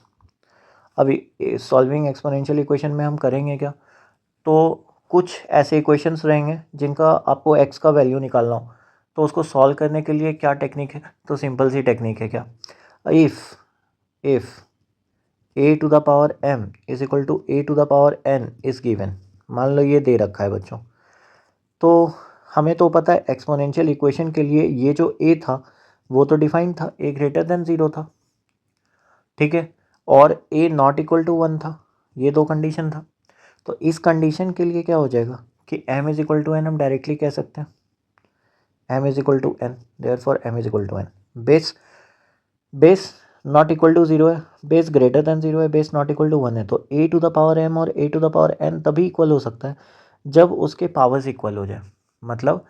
अभी सॉल्विंग एक्सपोनेंशियल इक्वेशन में हम करेंगे क्या, तो कुछ ऐसे इक्वेशंस रहेंगे जिनका आपको x का वैल्यू निकालना हो, तो उसको सॉल्व करने के लिए क्या टेक्निक है, तो सिंपल सी टेक्निक है क्या, if a to the power m is equal to a to the power n is given. मान लो ये दे रखा है बच्चों, तो हमें तो पता है एक्सपोनेंशियल इक्वेशन के लिए ये जो a था वो तो डिफाइंड था, a ग्रेटर देन 0 था। ठीक है, और a नॉट इक्वल टू 1 था, ये दो कंडीशन था। तो इस कंडीशन के लिए क्या हो जाएगा कि m is equal to n हम डायरेक्टली कह सकते हैं m is equal to n, therefore m is equal to n। Base not equal to 0 है, बेस ग्रेटर देन 0 है, बेस नॉट इक्वल टू 1 है, तो a to the power m और a to the power n तभी इक्वल हो सकता है जब उसके पावर्स इक्वल हो जाए। मतलब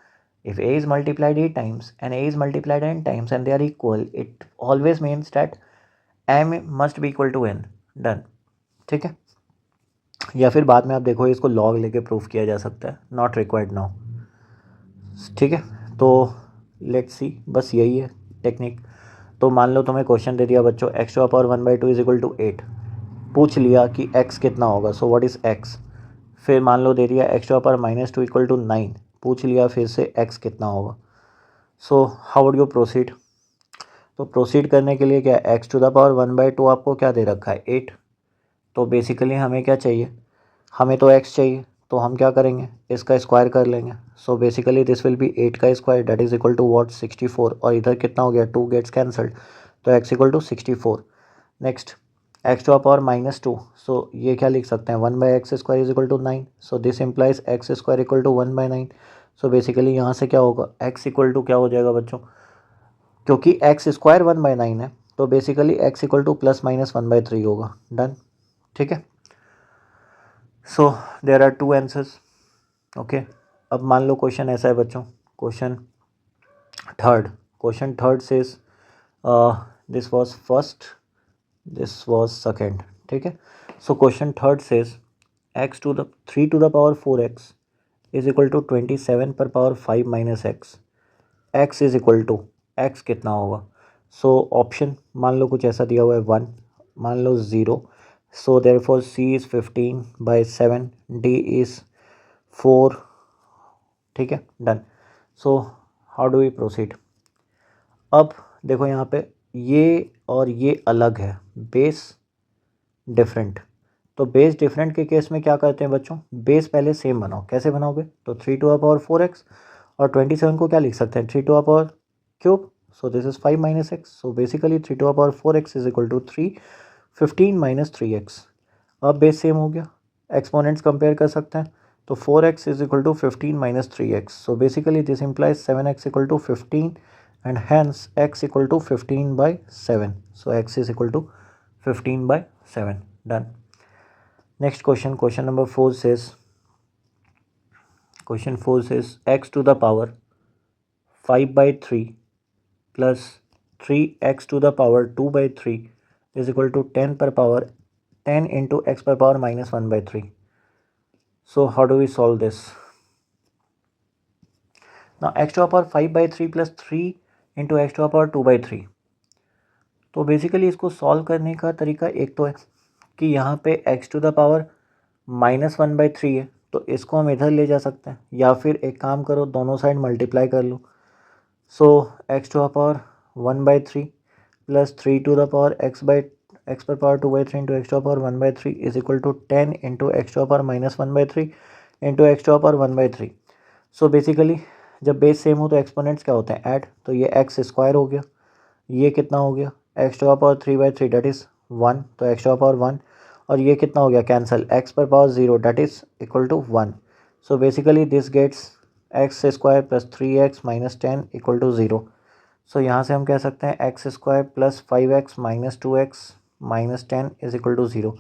if a is multiplied 8 times and a is multiplied n times and they are equal, it always means that m must be equal to n। Done, ठीक है, या फिर बाद में आप देखो इसको लॉग लेके प्रूफ किया जा सकता है, नॉट रिक्वायर्ड नाउ। ठीक है, तो लेट्स सी, बस यही है टेक्निक। तो मान लो तुम्हें क्वेश्चन दे दिया बच्चों x to the power 1/2 is equal to 8, पूछ लिया कि x कितना होगा, सो व्हाट इज़ x। फिर मान लो दे दिया x to the power -2 equal to 9, पूछ लिया फिर से x कितना होगा। So how would you proceed, तो प्रोसीड करने के लिए क्या, x टू द पावर 1/2 आपको क्या दे रखा है 8, तो बेसिकली हमें क्या चाहिए, हमें तो x चाहिए, तो हम क्या करेंगे इसका स्क्वायर कर लेंगे। So basically this will be 8 का square that is equal to what 64, और इधर कितना हो गया 2 गेट्स कैंसल्ड, तो x equal to 64। Next x to the power -2, so ये क्या लिख सकते हैं 1/x square is equal to 9, so this implies x square equal to 1/9। So basically यहाँ से क्या होगा x इक्वल टू क्या हो जाएगा बच्चों, क्योंकि x स्क्वायर 1/9 है तो बेसिकली x इक्वल टू ±1/3 होगा। डन, ठीक है, so there are 2 answers. Okay, अब मान लो क्वेश्चन ऐसा है बच्चों, question third says this was first, this was second. ठीक है, so question third says x to the 3 to the power 4x is equal to 27 पर power 5 - x x is equal to x कितना होगा। सो ऑप्शन मान लो कुछ ऐसा दिया हुआ है 1, मान लो 0, so therefore c is 15/7, d is 4। ठीक है, done. So how do we proceed. अब देखो यहाँ पे ये और ये अलग है, बेस डिफरेंट। तो बेस डिफरेंट के केस में क्या करते हैं बच्चों, बेस पहले सेम बनाओ। कैसे बनाओगे, तो 3^4x और 27 को क्या लिख सकते हैं, 3^3। So this is 5 - x। So basically 3^4x is equal to 3, 15 - 3x। अब बेस सेम हो गया, एक्सपोनेंट्स कंपेयर कर सकते हैं। तो 4x is equal to 15 - 3x। So basically this implies 7x equal to 15 and hence x equal to 15/7. So x is equal to 15/7. Done. Next question, question number 4 says, x to the power 5/3 plus 3x to the power 2/3 is equal to 10 per power 10 into x per power minus 1/3. So how do we solve this? Now x to the power 5/3 plus 3 into x to the power 2/3. तो बेसिकली इसको सॉल्व करने का तरीका एक तो है कि यहाँ पे x टू द पावर -1/3 है, तो इसको हम इधर ले जा सकते हैं, या फिर एक काम करो दोनों साइड मल्टीप्लाई कर लो। So x to the power 1/3 plus 3 to the power x पर power 2/3 into x to the power 1/3 is equal to 10 into x to the power -1/3 into x to the power 1/3। So basically जब बेस सेम हो तो एक्सपोनेंट्स क्या होते हैं, ऐड। तो ये एक्स स्क्वायर हो गया, ये कितना हो गया, x to the power 3/3 that is 1, तो एक्स टू द पावर 1, और ये कितना हो गया कैंसिल, एक्स पर power 0 that is equal to 1। So basically this gets x square plus 3x minus 10 equal to 0। So यहाँ से हम कह सकते हैं x square plus 5x minus 2x minus 10 is equal to 0।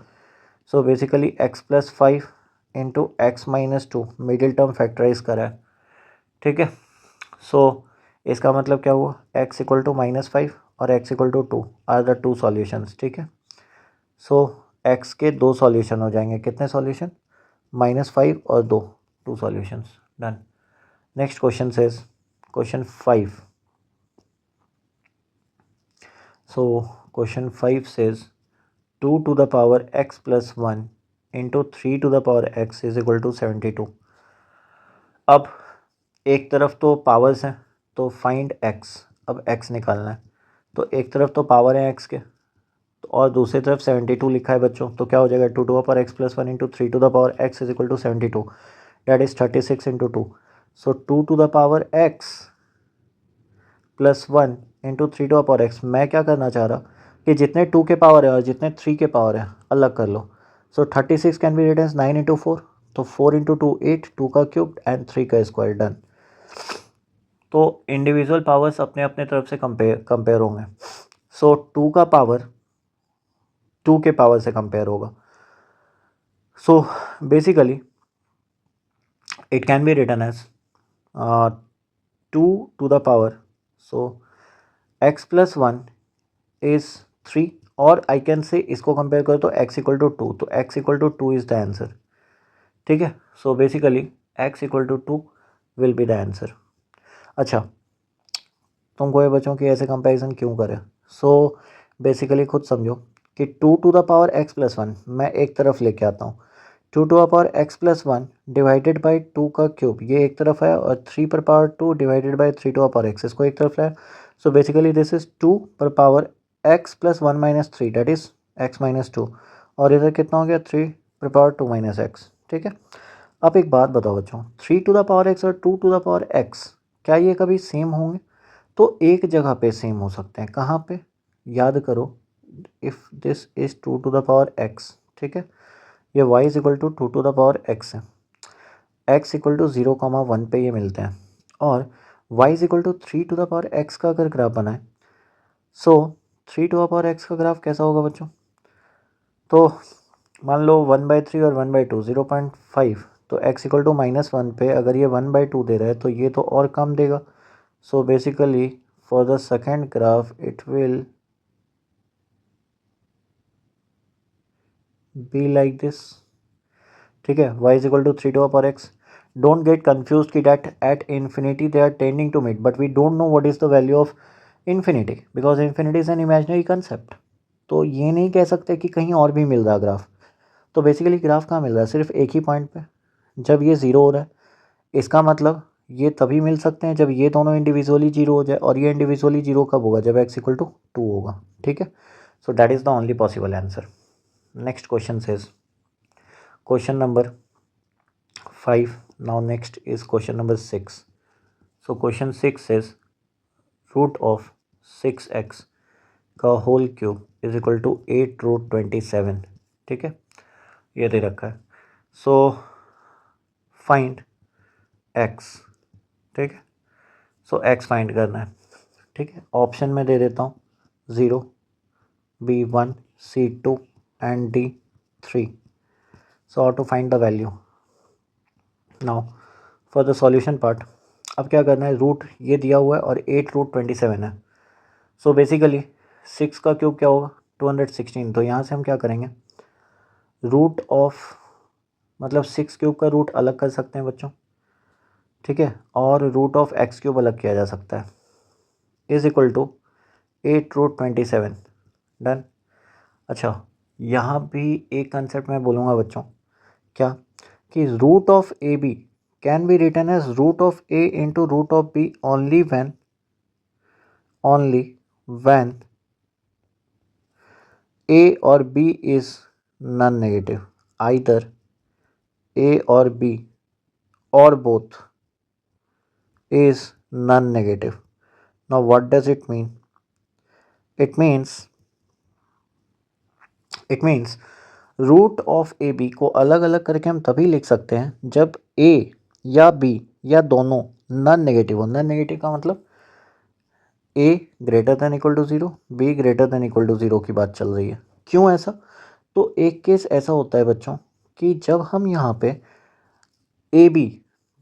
So basically x plus 5 into x minus 2 middle term factorise करा है। ठीक है, सो इसका मतलब क्या हुआ, x इक्वल टू -5 और x equal to 2 are the two solutions. ठीक है, सो x के दो सॉल्यूशन हो जाएंगे, कितने सॉल्यूशन, -5 और 2, two solutions. Done. Next question says, question 5। So question 5 says 2 to the power x plus 1 into 3 to the power x is equal to 72। अब एक तरफ तो पावर्स हैं, तो फाइंड x। अब x निकालना है, तो एक तरफ तो पावर है x के, तो और दूसरी तरफ 72 लिखा है बच्चों, तो क्या हो जाएगा, 2 to the power x plus 1 into 3 to the power x is equal to 72, that is 36 into 2। So 2 to the power x plus 1 into 3 to the power x। मैं क्या करना चाह रहा कि जितने 2 के पावर है और जितने 3 के पावर है अलग कर लो। सो 36 कैन बी रिटन 9 इंटू 4, तो 4 इंटू 2 8, 2 का क्यूब एंड 3 का स्क्वायर। डन। तो इंडिविजुअल पावर्स अपने अपने तरफ से कंपेयर होंगे। सो 2 का पावर 2 के पावर से कंपेयर होगा। So basically it can be written as 2 to the power, so x plus 1 is 3, और आई कैन से इसको कंपेयर करो तो x इक्वल टू 2, तो x equal to 2 is the answer. ठीक है, so basically x equal to 2 will be the answer. अच्छा, तुम कोई बच्चों की ऐसे कंपैरिजन क्यों करें। सो बेसिकली खुद समझो कि 2 to the power x plus 1 मैं एक तरफ लेके आता हूँ, 2 to the power x plus 1 divided by 2 का क्यूब ये एक तरफ है, और 3 पर power 2 divided by 3 to the power x इसको एक तरफ है। सो बेसिकली दिस इज 2 पर power x plus 1 minus 3 that is x minus 2, और इधर कितना हो गया 3 पर पावर 2 माइनस x। ठीक है, अब एक बात बताओ बच्चों, 3 टू द पावर x और 2 टू द पावर x क्या ये कभी सेम होंगे, तो एक जगह पे सेम हो सकते हैं, कहाँ पे, याद करो, if this is 2 to the power x, ठीक है, ये y is equal to 2 to the power x है, x इक्वल टू 0,1 पे ये मिलते हैं, और y is equal to 3 to the power x का अगर ग्राफ बनाए, so 3 to the power x का ग्राफ कैसा होगा बच्चों, तो मान लो 1/3 और 1/2 0.5, तो x इक्वल टू -1 पे अगर ये 1/2 दे रहा है तो ये तो और कम देगा। So basically for the second graph it will be like this. ठीक है, y is equal to 3 to the power x, Don't get confused कि that at infinity they are tending to meet, but we don't know what is the value of infinity because infinity is an imaginary concept. तो ये नहीं कह सकते कि कहीं और भी मिल रहा ग्राफ. तो बेसिकली ग्राफ कहाँ मिल रहा है? सिर्फ एक ही पॉइंट पे, जब ये ज़ीरो हो रहा है. इसका मतलब ये तभी मिल सकते हैं जब ये दोनों इंडिविजुअली जीरो हो जाए, और ये इंडिविजुअली जीरो कब होगा? जब x इक्वल टू 2 होगा. ठीक है, so that is the only possible answer. Next question is question number 5. Now next is question number 6. So question 6 is root of 6x का whole cube is equal to 8√27. ठीक है, ये दे रखा है. So find x. ठीक है, सो x फाइंड करना है. ठीक है, ऑप्शन में दे देता हूँ 0, B1, C2 and D3. So how to find the value. Now for the solution part, अब क्या करना है? रूट ये दिया हुआ है और 8√27 है. सो बेसिकली 6 का क्यूब क्या होगा? 216. तो यहाँ से हम क्या करेंगे? रूट ऑफ, मतलब 6 क्यूब का रूट अलग कर सकते हैं बच्चों. ठीक है, और रूट ऑफ x क्यूब अलग किया जा सकता है. Is equal to 8√27. डन. अच्छा, यहाँ भी एक कंसेप्ट मैं बोलूँगा बच्चों, क्या कि root of a b can be written as root of a into root of b only when a और b is non negative. Either a और बी और both is non-negative. Now what does it mean? It means root of a b को अलग अलग करके हम तभी लिख सकते हैं जब ए या बी या दोनों नॉन नेगेटिव हो. नॉन नेगेटिव का मतलब a greater than equal to 0, b greater than equal to 0 की बात चल रही है. क्यों ऐसा? तो एक केस ऐसा होता है बच्चों कि जब हम यहाँ पे ए बी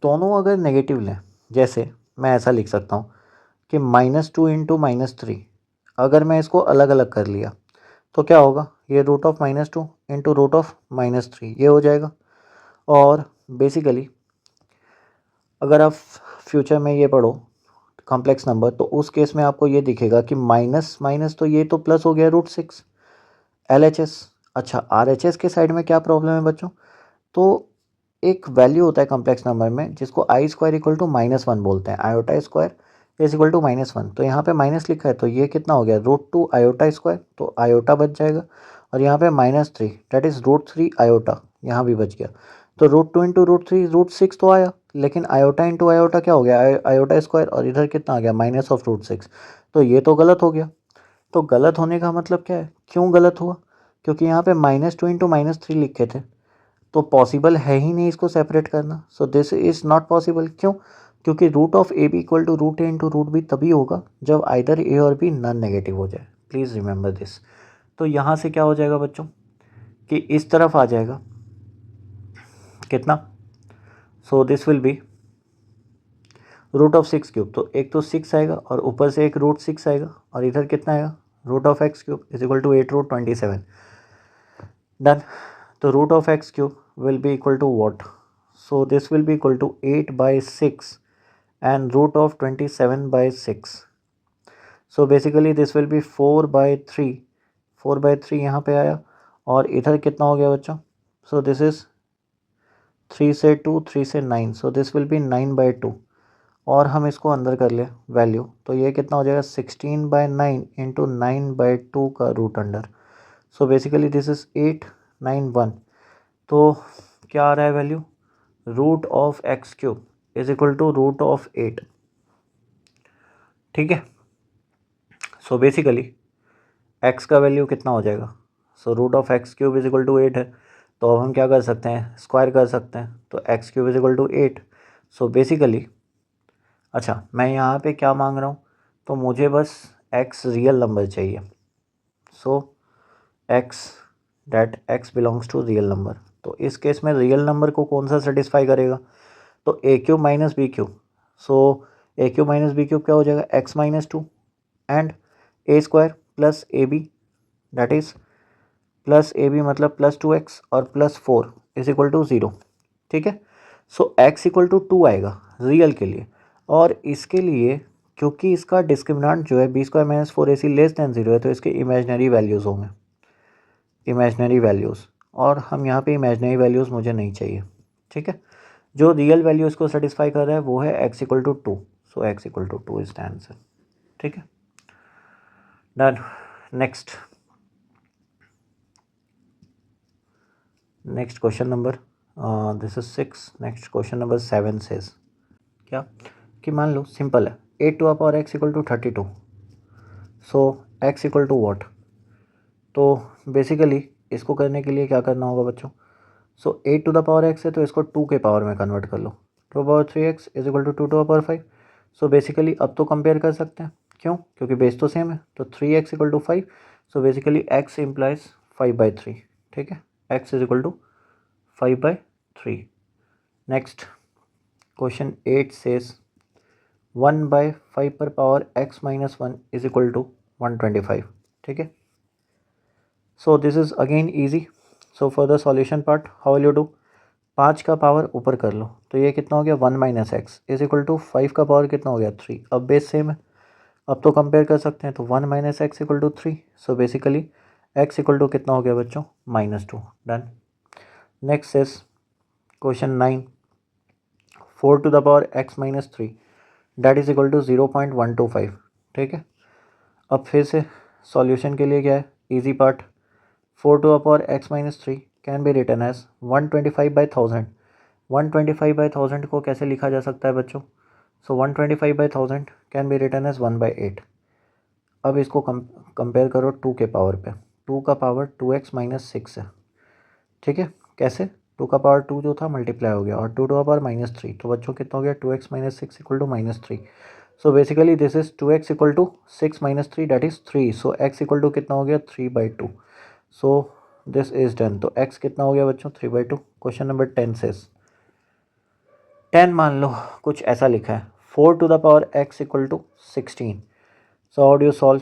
दोनों अगर नेगेटिव लें, जैसे मैं ऐसा लिख सकता हूँ कि -2 इंटू -3, अगर मैं इसको अलग अलग कर लिया तो क्या होगा? ये root of -2 into root of -3 ये हो जाएगा. और बेसिकली अगर आप फ्यूचर में ये पढ़ो कॉम्प्लेक्स नंबर, तो उस केस में आपको ये दिखेगा कि माइनस माइनस तो ये तो प्लस हो गया √6 LHS. अच्छा, RHS के साइड में क्या प्रॉब्लम है बच्चों? तो एक वैल्यू होता है कॉम्प्लेक्स नंबर में जिसको I² इक्वल टू -1 बोलते हैं. आयोटा² इज इक्वल टू -1. तो यहाँ पे माइनस लिखा है तो ये कितना हो गया? √2 आयोटा². तो आयोटा बच जाएगा. और यहाँ पे -3 डेट इज़ √3 आयोटा, यहाँ भी बच गया. तो √2 इंटू √3 √6 तो आया, लेकिन आयोटा इंटू आयोटा क्या हो गया? आयोटा². और इधर कितना आ गया? Minus of √6. तो ये तो गलत हो गया. तो गलत होने का मतलब क्या है? क्यों गलत हुआ? क्योंकि यहाँ पे -2 इंटू -3 लिखे थे, तो पॉसिबल है ही नहीं इसको सेपरेट करना. So this is not possible. क्यों? क्योंकि root of a b equal to √a into root b तभी होगा जब आइदर ए और बी नॉन नेगेटिव हो जाए. Please remember this. तो यहाँ से क्या हो जाएगा बच्चों कि इस तरफ आ जाएगा कितना? So this will be root of 6 cube. तो एक तो 6 आएगा और ऊपर से एक √6 आएगा, और इधर कितना आएगा? Root of x cube is equal to 8√27. Done. तो root of x cube will be equal to what? So this will be equal to 8/6 and root of 27/6. So basically this will be 4/3. 4/3 यहाँ पे आया, और इधर कितना हो गया बच्चों? So this is 3 से 2, 3 से 9. So this will be 9/2. और हम इसको अंदर कर ले वैल्यू, तो ये कितना हो जाएगा? 16/9 इंटू 9/2 का root under. So basically this is 891. तो क्या आ रहा है value? Root of x cube is equal to root of 8. ठीक है, सो बेसिकली x का वैल्यू कितना हो जाएगा? So root of x cube is equal to 8 है, तो अब हम क्या कर सकते हैं? स्क्वायर कर सकते हैं. तो x cube is equal to 8. So basically अच्छा, मैं यहाँ पे क्या मांग रहा हूँ? तो मुझे बस x रियल नंबर चाहिए. So x belongs to real number. तो इस केस में रियल नंबर को कौन सा सेटिस्फाई करेगा? तो a cube minus b cube. So a cube minus b cube क्या हो जाएगा? x-2 and a² plus a b, that is plus a b मतलब +2x और +4 इज इक्वल टू 0. ठीक है, सो x इक्वल टू 2 आएगा रियल के लिए, और इसके लिए क्योंकि इसका डिस्क्रिमिनेंट जो है b square minus 4ac less than 0 है, तो इसके इमेजनरी वैल्यूज़ होंगे, इमेजनरी वैल्यूज़, और हम यहाँ पे इमेजनरी वैल्यूज़ मुझे नहीं चाहिए, ठीक है। जो रियल वैल्यू इसको सेटिस्फाई कर रहा है वो है x equal to 2, so x equal to 2 is the answer, ठीक है, done. Next question number this is 6। Next question number 7 says क्या कि मान लो सिंपल है 8 to the power x equal to 32, so x equal to what. तो बेसिकली इसको करने के लिए क्या करना होगा बच्चों, so 8 to the power x है तो इसको 2 के पावर में कन्वर्ट कर लो, 2 power 3x is equal to 2 to the power 5। So basically अब तो कंपेयर कर सकते हैं, क्यों, क्योंकि बेस तो सेम है, तो 3x equal to 5, so basically x implies 5/3, ठीक है, x is equal to 5/3। Next question 8 says 1/5 पर power x minus 1 is equal to 125, ठीक है। So this is again easy. So for the solution part how will you do, 5 का पावर ऊपर कर लो, तो ये कितना हो गया 1 minus x is equal to 5 का पावर कितना हो गया 3। अब बेस सेम है, अब तो कंपेयर कर सकते हैं, तो 1 minus x equal to 3, so basically x equal to कितना हो गया बच्चों -2, done. Next is question 9 4 to the power x minus 3 that is equal to 0.125, ठीक है। अब फिर से सॉल्यूशन के लिए क्या है, easy part, 4 to the power x minus 3 can be written as 125/1000। 125/1000 को कैसे लिखा जा सकता है बच्चों, so 125/1000 can be written as 1/8। अब इसको कंपेयर करो 2 के पावर पे, 2 का पावर 2x माइनस 6 है, ठीक है। कैसे, 2 का पावर 2 जो था मल्टीप्लाई हो गया, और 2 टू द पावर -3, तो बच्चों कितना हो गया 2x minus 6 equal to -3। So basically this is 2x equal to 6 minus 3 that is 3, so x equal to कितना हो गया 3/2, सो दिस इज डन। तो x कितना हो गया बच्चों 3/2। क्वेश्चन नंबर 10 सेज 10 मान लो कुछ ऐसा लिखा है 4 to the power x equal to 16, so how do you solve,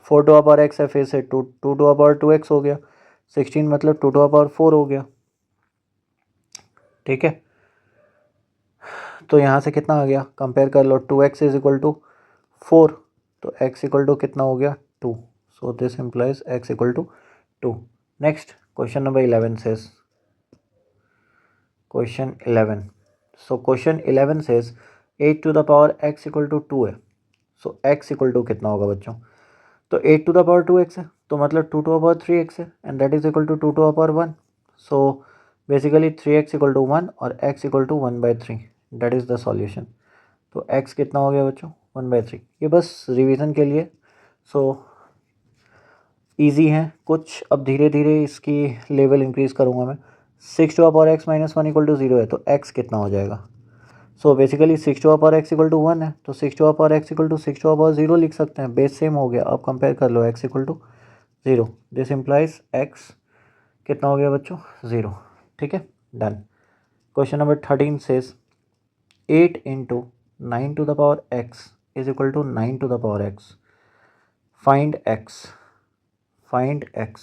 4 to the power x है, फिर से 2 टू द पावर 2x हो गया, 16 मतलब 2 टू द पावर 4 हो गया, ठीक है। तो यहाँ से कितना आ गया, कंपेयर कर लो, 2x इज इक्वल टू 4, तो x इक्वल टू कितना हो गया 2, so this implies x equal to 2। Next question number 11 says question 11, so question 11 says 8 to the power x equal to 2 है, सो x इक्वल टू कितना होगा बच्चों, तो 8 टू द पावर 2x है, तो मतलब 2 टू द पावर 3x है, and that is equal to 2 to the power 1, so basically 3x equal to 1 और x equal to 1/3, that is the solution. तो x कितना हो गया बच्चों 1/3। ये बस रिवीजन के लिए, सो इजी है कुछ। अब धीरे धीरे इसकी लेवल इंक्रीज़ करूँगा मैं। 6 to the power x minus 1 equal to 0 है, तो x कितना हो जाएगा, so basically 6 to the power x equal to 1 है, तो 6 to the power x equal to 6 to the power 0 लिख सकते हैं, बेस सेम हो गया। अब कंपेयर कर लो x equal to 0, this implies x कितना हो गया बच्चों 0, ठीक है, done. Question number 13 says 8 into 9 to the power x is equal to 9 to the power x, find x।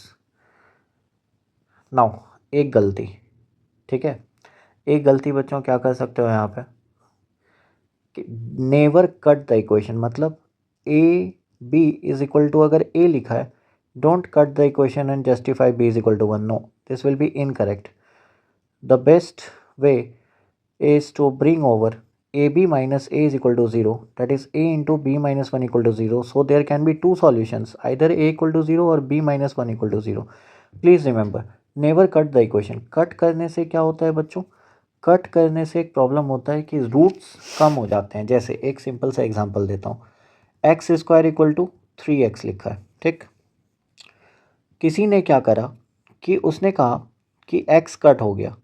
Now एक गलती, ठीक है, एक गलती बच्चों क्या कर सकते हो यहाँ पे कि नेवर कट द इक्वेशन, मतलब a b is equal to, अगर a लिखा है don't cut the equation and justify b is equal to 1, no, this will be incorrect. The best way is to bring over ab minus a is equal to 0, that is a into b minus 1 equal to 0, so there can be two solutions, either a equal to 0 or b minus 1 equal to 0। please remember never cut the equation। Cut करने से क्या होता है बच्चों, कट करने से एक प्रॉब्लम होता है कि रूट्स कम हो जाते हैं। जैसे एक सिंपल सा एग्जांपल देता हूँ, x square equal to 3x लिखा है, ठीक, किसी ने क्या करा कि उसने कहा कि x कट हो गया,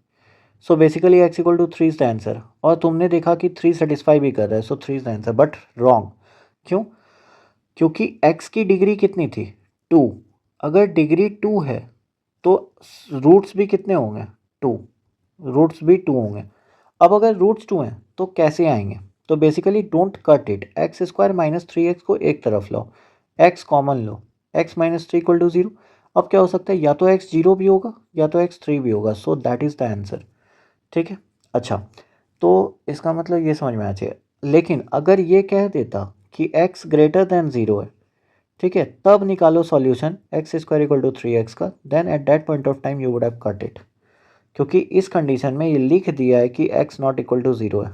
so basically x equal to 3 is the answer, और तुमने देखा कि 3 सेटिस्फाई भी कर रहा है, सो 3 is the answer, but wrong. क्यों, क्योंकि x की डिग्री कितनी थी 2, अगर डिग्री 2 है तो रूट्स भी कितने होंगे 2, रूट्स भी 2 होंगे। अब अगर रूट्स 2 हैं तो कैसे आएंगे, तो बेसिकली don't cut it, x square minus 3x को एक तरफ लो, x कॉमन लो, x माइनस 3 इक्वल टू 0। अब क्या हो सकता है, या तो x 0 भी होगा या तो x 3 भी होगा, सो दैट इज़ द आंसर, ठीक है। अच्छा, तो इसका मतलब ये समझ में आना चाहिए। लेकिन अगर ये कह देता कि x ग्रेटर देन 0 है, ठीक है, तब निकालो solution x square equal to 3x का, then at that point of time you would have cut it. क्योंकि इस कंडीशन में ये लिख दिया है कि x नॉट इक्वल टू 0 है,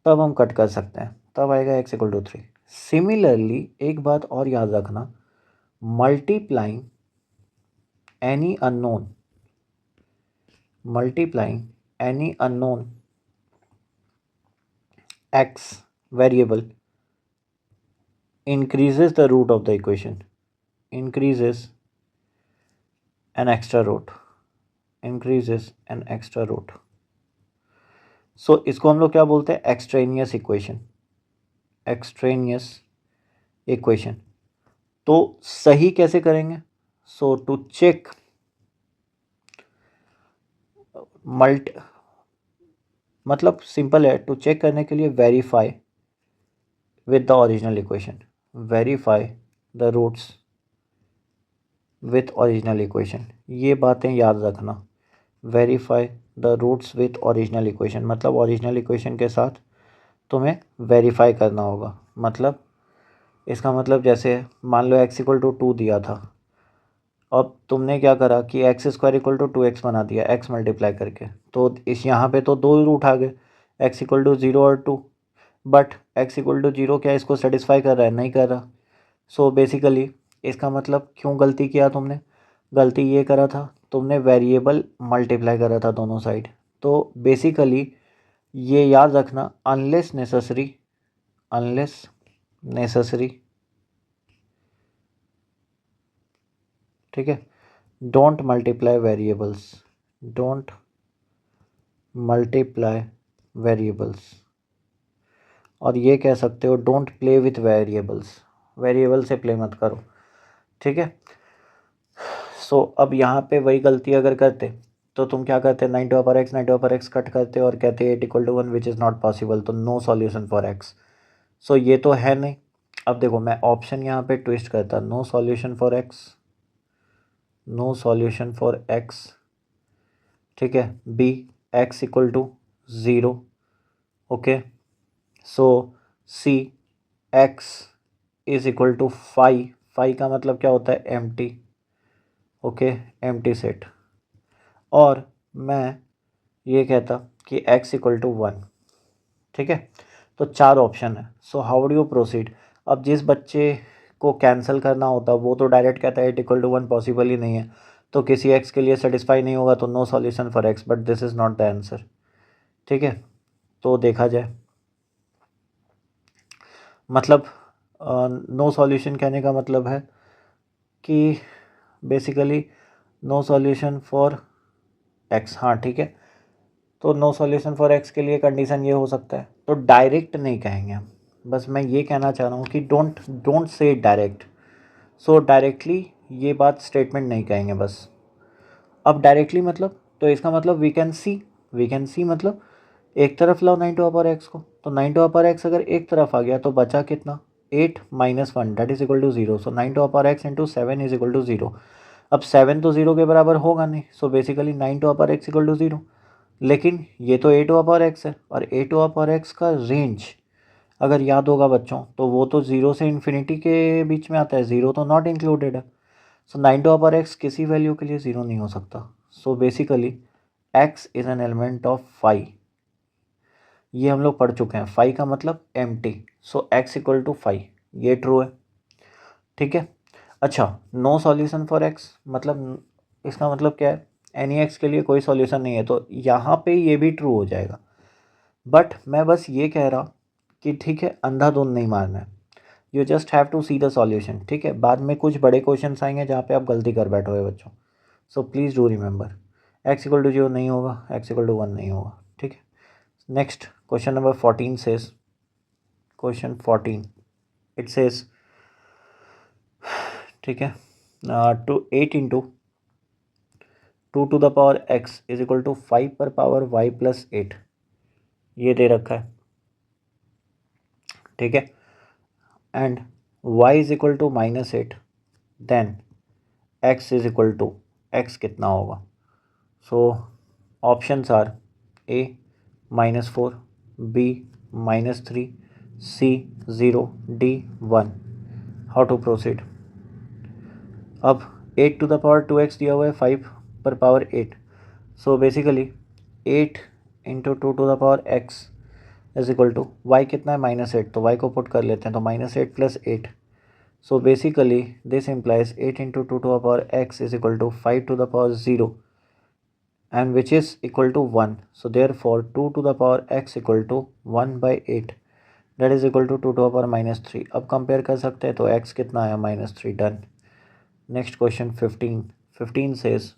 तब हम कट कर सकते हैं, तब आएगा x इक्वल टू 3। सिमिलरली एक बात और याद रखना, multiplying any unknown, multiplying any unknown x variable increases the root of the equation, increases an extra root, increases an extra root। सो इसको हम लोग क्या बोलते हैं, एक्सट्रेनियस इक्वेशन, एक्सट्रेनियस इक्वेशन। तो सही कैसे करेंगे, सो टू चेक मतलब सिंपल है, टू चेक करने के लिए verify with the original equation, verify the roots with original equation. ये बातें याद रखना, verify the roots with original equation, मतलब ओरिजिनल इक्वेशन के साथ तुम्हें वेरीफाई करना होगा। मतलब इसका मतलब जैसे मान लो x इक्वल टू 2 दिया था, अब तुमने क्या करा कि x square equal to 2x बना दिया x मल्टीप्लाई करके, तो इस यहाँ पे तो दो रूट आ गए, x इक्वल टू 0 और 2। बट x इक्वल टू 0 क्या इसको सेटिस्फाई कर रहा है, नहीं कर रहा। सो बेसिकली इसका मतलब क्यों गलती किया तुमने, गलती ये करा था तुमने वेरिएबल मल्टीप्लाई करा था दोनों साइड। तो बेसिकली ये याद रखना, अनलेस नेसेसरी, अनलेस नेसेसरी, ठीक है, don't multiply variables, don't multiply variables. और ये कह सकते हो don't play with variables, variable से प्ले मत करो, ठीक है। सो अब यहाँ पे वही गलती अगर करते तो तुम क्या करते, 9 9 कट करते और कहते 8 equal to 1 which is not possible, तो no solution for x। So ये तो है नहीं। अब देखो मैं ऑप्शन यहाँ पे ट्विस्ट करता, no solution for x, no solution for x, ठीक है, B x equal to 0, okay. So C x is equal to 5, 5 का मतलब क्या होता है, एम्प्टी, ओके, एम्प्टी सेट। और मैं ये कहता कि x इक्वल टू 1, ठीक है। तो 4 ऑप्शन है, so how do you proceed. अब जिस बच्चे को कैंसिल करना होता वो तो डायरेक्ट कहता है 8 इक्वल टू 1 पॉसिबल ही नहीं है, तो किसी x के लिए सेटिस्फाई नहीं होगा, तो no solution for x, but this is not the answer, ठीक है। तो देखा जाए मतलब नो सॉल्यूशन कहने का मतलब है कि basically no solution for x, हाँ ठीक है। तो नो सॉल्यूशन फॉर x के लिए कंडीशन ये हो सकता है, तो डायरेक्ट नहीं कहेंगे हम, बस मैं ये कहना चाह रहा हूँ कि don't say direct. So directly ये बात स्टेटमेंट नहीं कहेंगे बस। अब डायरेक्टली मतलब, तो इसका मतलब we can see, we can see मतलब एक तरफ लाओ 9 टू अपर एक्स को, तो 9 टू अपर एक्स अगर एक तरफ आ गया तो बचा कितना, 8 minus 1 that is equal to 0। So 9 to upper x into 7 is equal to 0। अब 7 तो 0 के बराबर होगा नहीं, so basically 9 to upper x equal to 0। लेकिन ये तो ए टू अपर एक्स है, और ए टू अपर एक्स का रेंज अगर याद होगा बच्चों तो वो तो 0 से इन्फिनिटी के बीच में आता है, 0 तो नॉट इंक्लूडेड है। सो 9 टू अपर एक्स किसी वैल्यू के लिए 0 नहीं हो सकता। सो basically x is an element of 5, ये हम लोग पढ़ चुके हैं, 5 का मतलब empty. So x equal to 5, ये ट्रू है, ठीक है। अच्छा, नो सॉल्यूशन फॉर x मतलब इसका मतलब क्या है, एनी x के लिए कोई सॉल्यूशन नहीं है, तो यहाँ पे ये भी ट्रू हो जाएगा। बट मैं बस ये कह रहा कि ठीक है, अंधाधुंध नहीं मारना है, you just have to see the solution, ठीक है। बाद में कुछ बड़े क्वेश्चन आएंगे जहाँ पे आप गलती कर बैठोगे बच्चों। So please do remember, x equal to 0 नहीं होगा, x इक्वल टू 1 नहीं होगा, ठीक है। Next question number 14 says, question 14 it says, ठीक है, two 8 into 2 to the power x is equal to 5 पर पावर y प्लस 8, ये दे रखा है, ठीक है। And y is equal to minus 8, then x is equal to, x कितना होगा। So options are A -4, B -3, C 0, D 1. How to proceed? अब 8 टू द पावर 2x दिया हुआ है 5 पर power 8, so basically 8 into 2 to the power x is equal to y कितना है -8, तो y को पुट कर लेते हैं, तो -8 plus 8, so basically this implies 8 into 2 to the power x is equal to 5 to the power 0 and which is equal to 1, so therefore 2 to the power x equal to 1 by 8, that is equal to 2 to the power -3. अब कंपेयर कर सकते हैं, तो x कितना आया -3. Done. Next question 15 says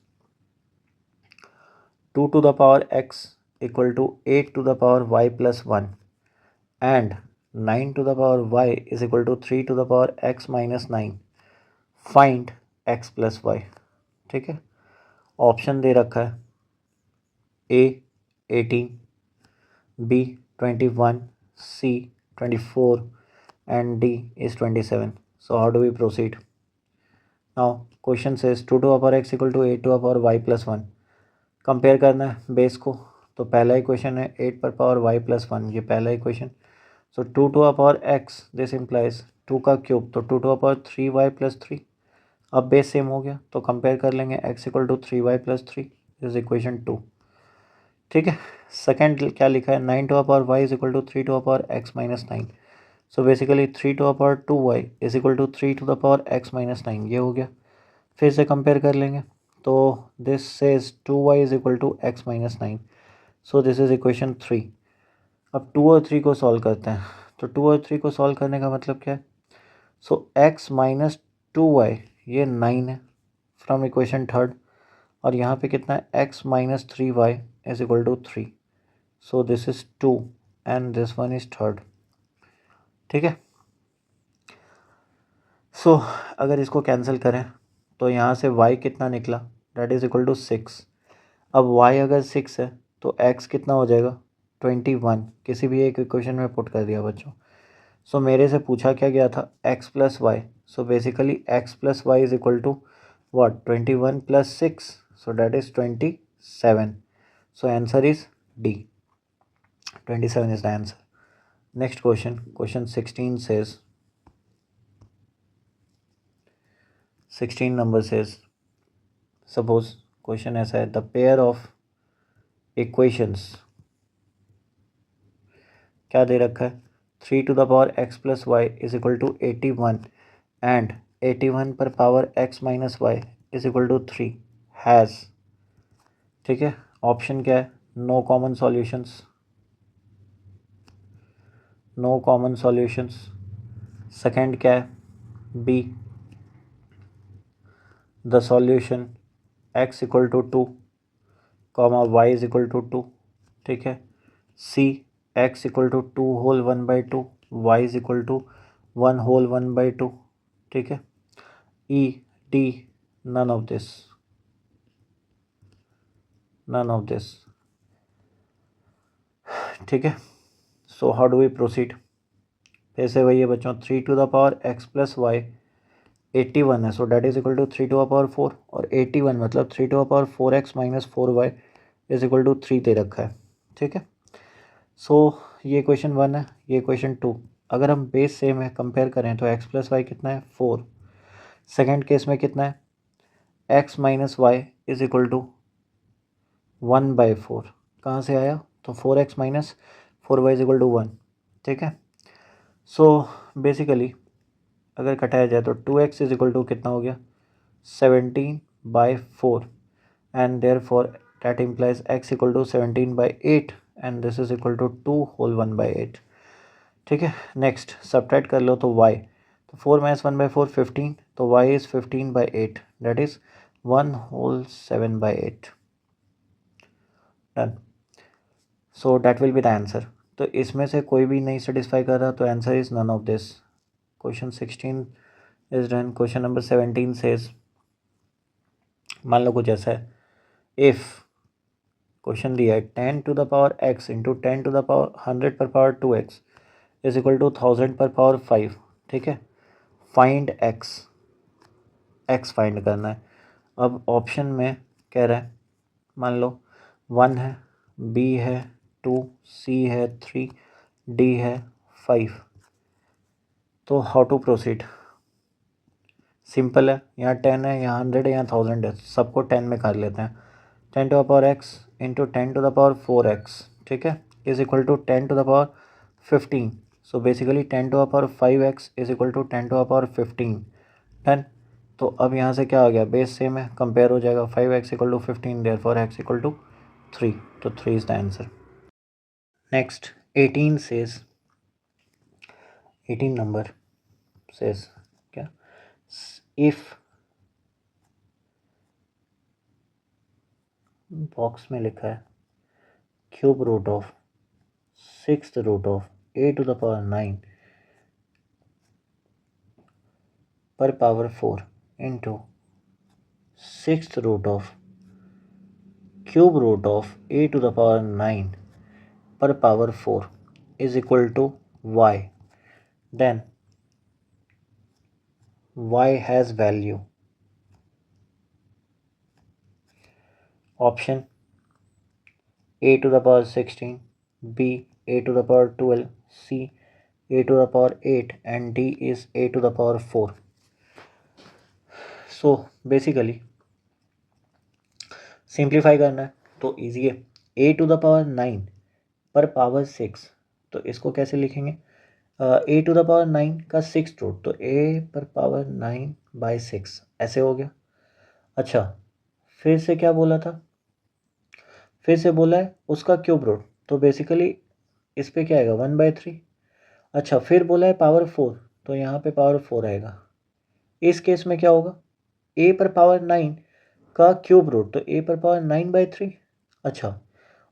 2 to the power x equal to 8 to the power y plus 1 and 9 to the power y is equal to 3 to the power x minus 9. Find x plus y. ठीक है, ऑप्शन दे रखा है A 18, B 21, C 24 and D is 27. So how do we proceed? Now question says 2 to the power x equal to 8 to the power y plus 1. Compare करना है बेस को, तो पहला इक्वेशन है 8 पर पावर y प्लस 1, ये पहला equation. So 2 to the power x, this implies 2 का क्यूब, तो 2 to the power 3y plus 3. अब बेस सेम हो गया, तो कंपेयर कर लेंगे x equal to 3y plus 3 is equation 2. ठीक है, सेकेंड क्या लिखा है 9 to the power y is equal to 3 to the power x minus 9. So basically 3 to the power 2y is equal to 3 to the power x minus 9, ये हो गया. फिर से कंपेयर कर लेंगे, तो this says 2y is equal to x minus 9, so this is equation 3. अब 2 और 3 को सॉल्व करते हैं, तो 2 और 3 को सॉल्व करने का मतलब क्या है, सो x माइनस 2y ये 9 है फ्रॉम इक्वेशन थर्ड, और यहाँ पे कितना है x minus 3y is equal to 3, so this is 2 and this one is third. ठीक है, सो अगर इसको कैंसिल करें तो यहाँ से y कितना निकला, डेट इज इक्वल टू 6. अब y अगर 6 है तो x कितना हो जाएगा 21, किसी भी एक इक्वेशन में पुट कर दिया बच्चों. सो मेरे से पूछा क्या गया था x plus y, so basically x plus y is equal to what 21 plus 6, so that is 27. So answer is D, 27 is the answer. Next question, question 16 says, 16 number says, suppose question ऐसा है, द पेयर ऑफ इक्वेशंस क्या दे रखा है 3 to the power x plus y is equal to 81 and 81 पर power x minus y is equal to 3 has. ठीक है, ऑप्शन क्या है, no common solutions, no common solutions. Second क्या है, B the solution x equal to 2 comma y is equal to 2. ठीक है, C x equal to 2 whole 1 by 2, y is equal to 1 whole 1 by 2. ठीक है, e d none of this, none of this. ठीक है, so how do we proceed? फिर से वही है बच्चों, 3 to the power x plus y 81 है, so that is equal to 3 to the power 4, और 81 मतलब 3 to the power 4x minus 4y is equal to 3 दे रखा है. ठीक है, सो ये क्वेश्चन 1 है, ये क्वेश्चन 2. अगर हम बेस सेम है कंपेयर करें तो x प्लस वाई कितना है 4. सेकेंड केस में कितना है x minus y is equal to 1 by 4, कहाँ से आया, तो 4x minus 4y is equal to 1. ठीक है, सो बेसिकली अगर घटाया जाए तो 2x इज इक्वल टू कितना हो गया 17 by 4 and therefore that implies x equal to 17 by 8 and this is equal to 2 whole 1 by 8. ठीक है, नेक्स्ट सब्ट्रैक्ट कर लो तो y, तो 4 माइनस 1 बाई 4 15, तो y is 15 by 8, that is 1 whole 7 by 8. Done, so that will be the answer. तो इसमें से कोई भी नहीं सेटिस्फाई कर रहा, तो answer is none of this. Question 16 is done. Question number 17 says, मान लो कुछ ऐसा है, इफ़ क्वेश्चन दिया है 10 to the power x into 10 to the power 100 पर power 2x is equal to 1000 पर पावर 5. ठीक है, फाइंड x फाइंड करना है. अब ऑप्शन में कह रहा है, मान लो 1 है, b है, 2, C है 3, D है 5। तो हाउ टू प्रोसीड? सिंपल है, यहाँ 10 है, यहाँ 100 है, यहाँ 1000 है, सबको 10 में कर लेते हैं। 10 to the power x into 10 to the power 4x, ठीक है, is equal to 10 to the power 15। So basically 10 to the power 5x is equal to 10 to the power 15। Done. तो अब यहाँ से क्या आ गया, बेस सेम है, कंपेयर हो जाएगा। 5x equal to 15, therefore x equal to 3। तो 3 is the answer. Next 18 says, 18 number says क्या, इफ बॉक्स में लिखा है cube root of 6th root of a to the power 9 पर power 4 into 6th root of cube root of a to the power 9 पर power 4 is equal to y, then y has value option a to the power 16, b a to the power 12, c a to the power 8 and d is a to the power 4. So basically simplify करना है तो ईजी है। a to the power 9 पर पावर 6, तो इसको कैसे लिखेंगे, a to the power 9 का 6th रूट, तो a पर पावर 9 बाई 6 ऐसे हो गया। अच्छा, फिर से क्या बोला था, फिर से बोला है उसका क्यूब रूट, तो बेसिकली इस पे क्या आएगा 1/3। अच्छा, फिर बोला है पावर 4, तो यहाँ पे पावर 4 आएगा। इस केस में क्या होगा, a पर पावर 9 का क्यूब रूट, तो a पर पावर 9/3। अच्छा,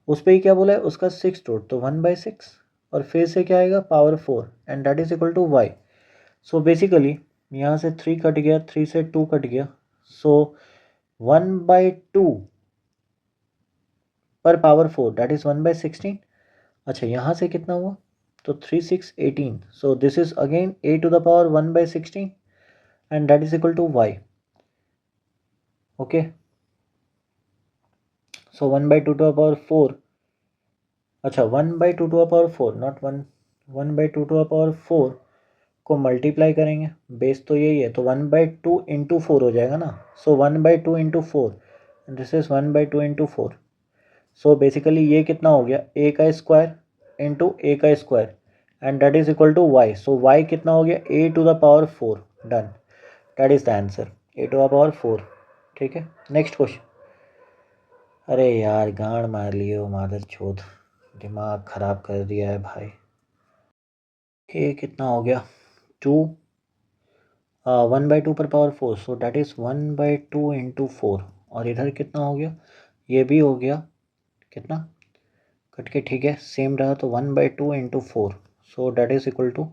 उस पर ही क्या बोला है उसका 6th रूट, तो 1/6, और फिर से क्या आएगा power 4 and that is equal to y। So basically यहाँ से 3 कट गया, 3 से 2 कट गया, सो 1/2 पर पावर 4 दैट इज 1/16। अच्छा, यहाँ से कितना हुआ, तो 3 6 18, so this is again a to the power 1/16 and that is equal to y। Okay, so 1/2 to the power 4, अच्छा 1/2 to the power 4 not 1/2 to the power 4 को मल्टीप्लाई करेंगे, बेस तो यही है, तो 1/2 इंटू 4 हो जाएगा ना। So 1/2 into 4, this is 1/2 into 4। So basically ये कितना हो गया, a का स्क्वायर इंटू a का square and that is equal to y। So y कितना हो गया, a to the power 4। Done, that is the answer, a to the power 4। ठीक है, नेक्स्ट क्वेश्चन। अरे यार गांड मार लिए हो मादर चोद, दिमाग ख़राब कर दिया है भाई। ये कितना हो गया, 2 1/2 पर power 4, so that is 1/2 into 4, और इधर कितना हो गया, ये भी हो गया कितना, कट के ठीक है सेम रहा, तो 1/2 into 4, so that is equal to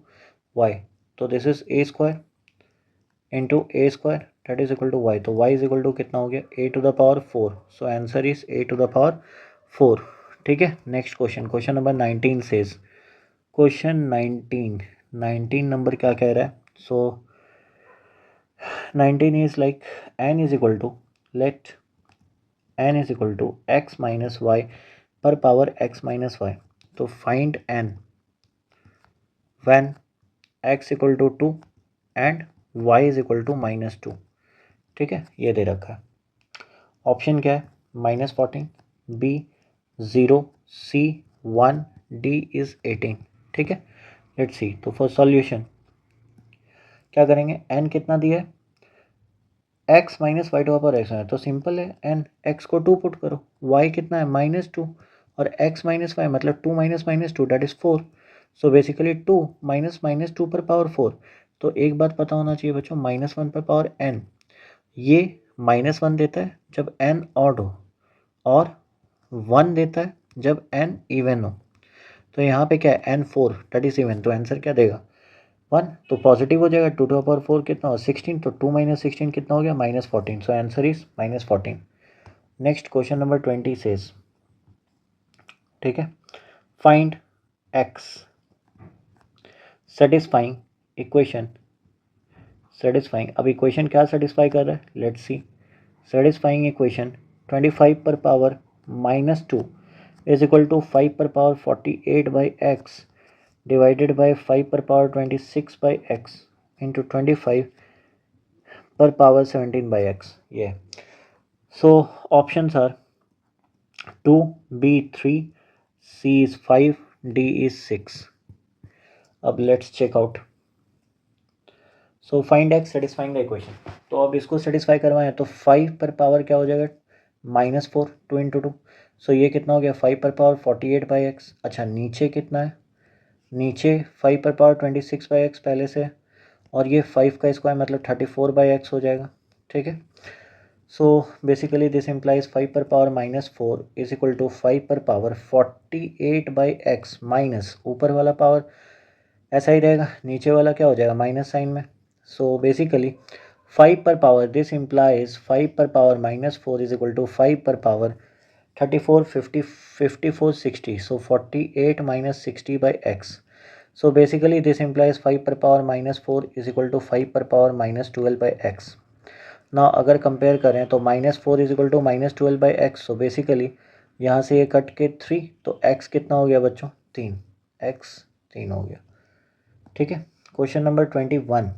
y। तो this is a square into a square that is equal to y, तो y इज इक्वल टू कितना हो गया, a to the power 4। So answer is a to the power 4। ठीक है, next question, question number 19 says, question 19 number क्या कह रहा है, so 19 is like n is equal to, late n is equal to x minus y पर पावर x माइनस वाई, तो find n when x equal to 2 and y is equal to -2। ठीक है, ये दे रखा है। ऑप्शन क्या है, -14, b 0, c 1, d इज 18। ठीक है, लेट्स सी। तो फॉर सॉल्यूशन क्या करेंगे, n कितना दिया है, x minus y to power x है, तो सिंपल है n, x को 2 पुट करो, y कितना है -2, और x माइनस वाई मतलब 2 minus -2 that is 4। So basically 2 minus -2 पर पावर 4। तो एक बात पता होना चाहिए बच्चों, -1 पर पावर n, ये -1 देता है जब n ऑड हो, और 1 देता है जब n इवन हो। तो यहाँ पे क्या है, n 4 दैट इज इवन, तो आंसर क्या देगा 1, तो पॉजिटिव हो जाएगा। 2 टू द पावर 4 कितना हो 16, तो 2 माइनस 16 कितना हो गया -14। सो answer is -14। Next question number 20 says, ठीक है, find x satisfying equation, satisfying, अब इक्वेशन क्या सेटिस्फाई कर रहा है, लेट्स सी। सेटिस्फाइंग इक्वेशन 25 पर पावर -2 इज इक्वल टू 5 पर power 48 by x divided by 5 पर पावर 26 बाई एक्स इंटू 25 पर पावर 17 बाई एक्स ये. So options are 2, B 3, C is 5, D is 6. अब let's check out. So find x satisfying the equation. तो अब इसको सेटिस्फाई करवाएं तो 5 पर पावर क्या हो जाएगा -4 2 इंटू 2. सो ये कितना हो गया 5 पर पावर 48 बाई एक्स. अच्छा नीचे कितना है नीचे 5 पर पावर 26 बाई एक्स पहले से है और ये 5 का स्क्वायर मतलब 34 बाई एक्स हो जाएगा. ठीक है. सो बेसिकली दिस इम्प्लाइज 5 पर पावर -4 इज इक्वल टू 5 पर पावर 48 बाई एक्स माइनस ऊपर वाला पावर ऐसा ही रहेगा नीचे वाला क्या हो जाएगा माइनस साइन में. सो बेसिकली 5 पर पावर दिस इम्प्लाइज 5 पर पावर -4 इज इक्वल टू 5 पर power 34 50 54 60. So 48 minus 60 by x. So basically this implies 5 पर पावर -4 इज इक्वल टू 5 पर पावर -12 बाई एक्स. ना अगर कंपेयर करें तो -4 is equal to -12 by x. So basically यहाँ से ये कट के 3 तो x कितना हो गया बच्चों 3 x 3 हो गया. ठीक है. Question number 21.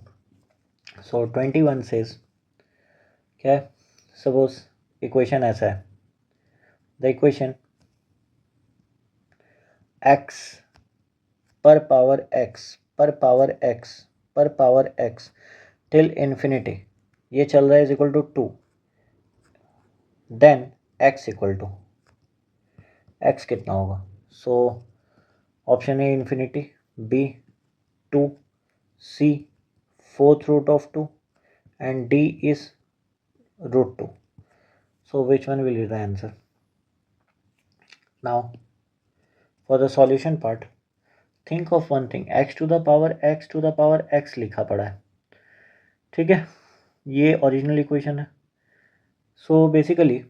सो 21 सेज क्या है सपोज इक्वेशन ऐसा है द इक्वेशन x पर पावर x पर पावर x पर पावर x टिल इन्फिनिटी ये चल रहा है is equal to 2 then x equal to x कितना होगा. So option A infinity B 2 C 4th root of 2 and D is √2. So which one will be the answer? Now for the solution part think of one thing x to the power x लिखा पड़ा है. ठीक है. ये ओरिजिनल इक्वेशन है. सो बेसिकली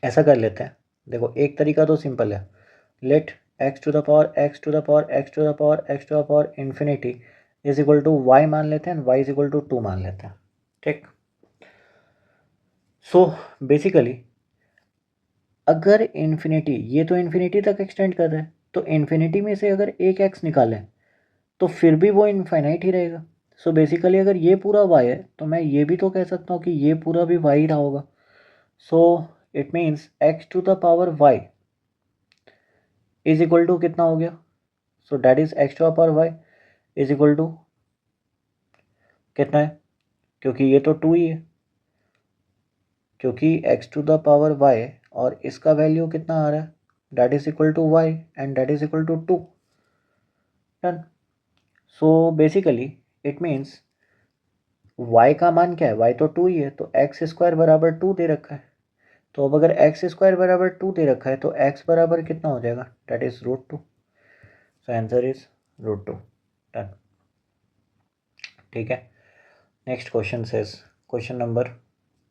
ऐसा कर लेते हैं. देखो एक तरीका तो सिंपल है let x to the power x to the power x to the power x to the power infinity is equal to y मान लेते हैं y इज इक्वल टू 2 मान लेते हैं. ठीक. सो बेसिकली अगर इन्फिनिटी ये तो इन्फिनिटी तक एक्सटेंड कर रहे हैं तो इन्फिनिटी में से अगर एक x निकालें तो फिर भी वो इनफाइनाइट ही रहेगा. सो बेसिकली अगर ये पूरा y है तो मैं ये भी तो कह सकता हूँ कि ये पूरा भी y ही रहा होगा. So it means x to the power y is equal to कितना हो गया. So that is x to the power y is equal to कितना है क्योंकि ये तो 2 ही है क्योंकि x to the power y और इसका वैल्यू कितना आ रहा है that is equal to y and that is equal to 2. Done. So basically it means y का मान क्या है y तो 2 ही है तो x स्क्वायर बराबर 2 दे रखा है. तो अब अगर x स्क्वायर बराबर 2 दे रखा है तो x बराबर कितना हो जाएगा that is √2. So answer is √2. Done. ठीक है. Next question says question number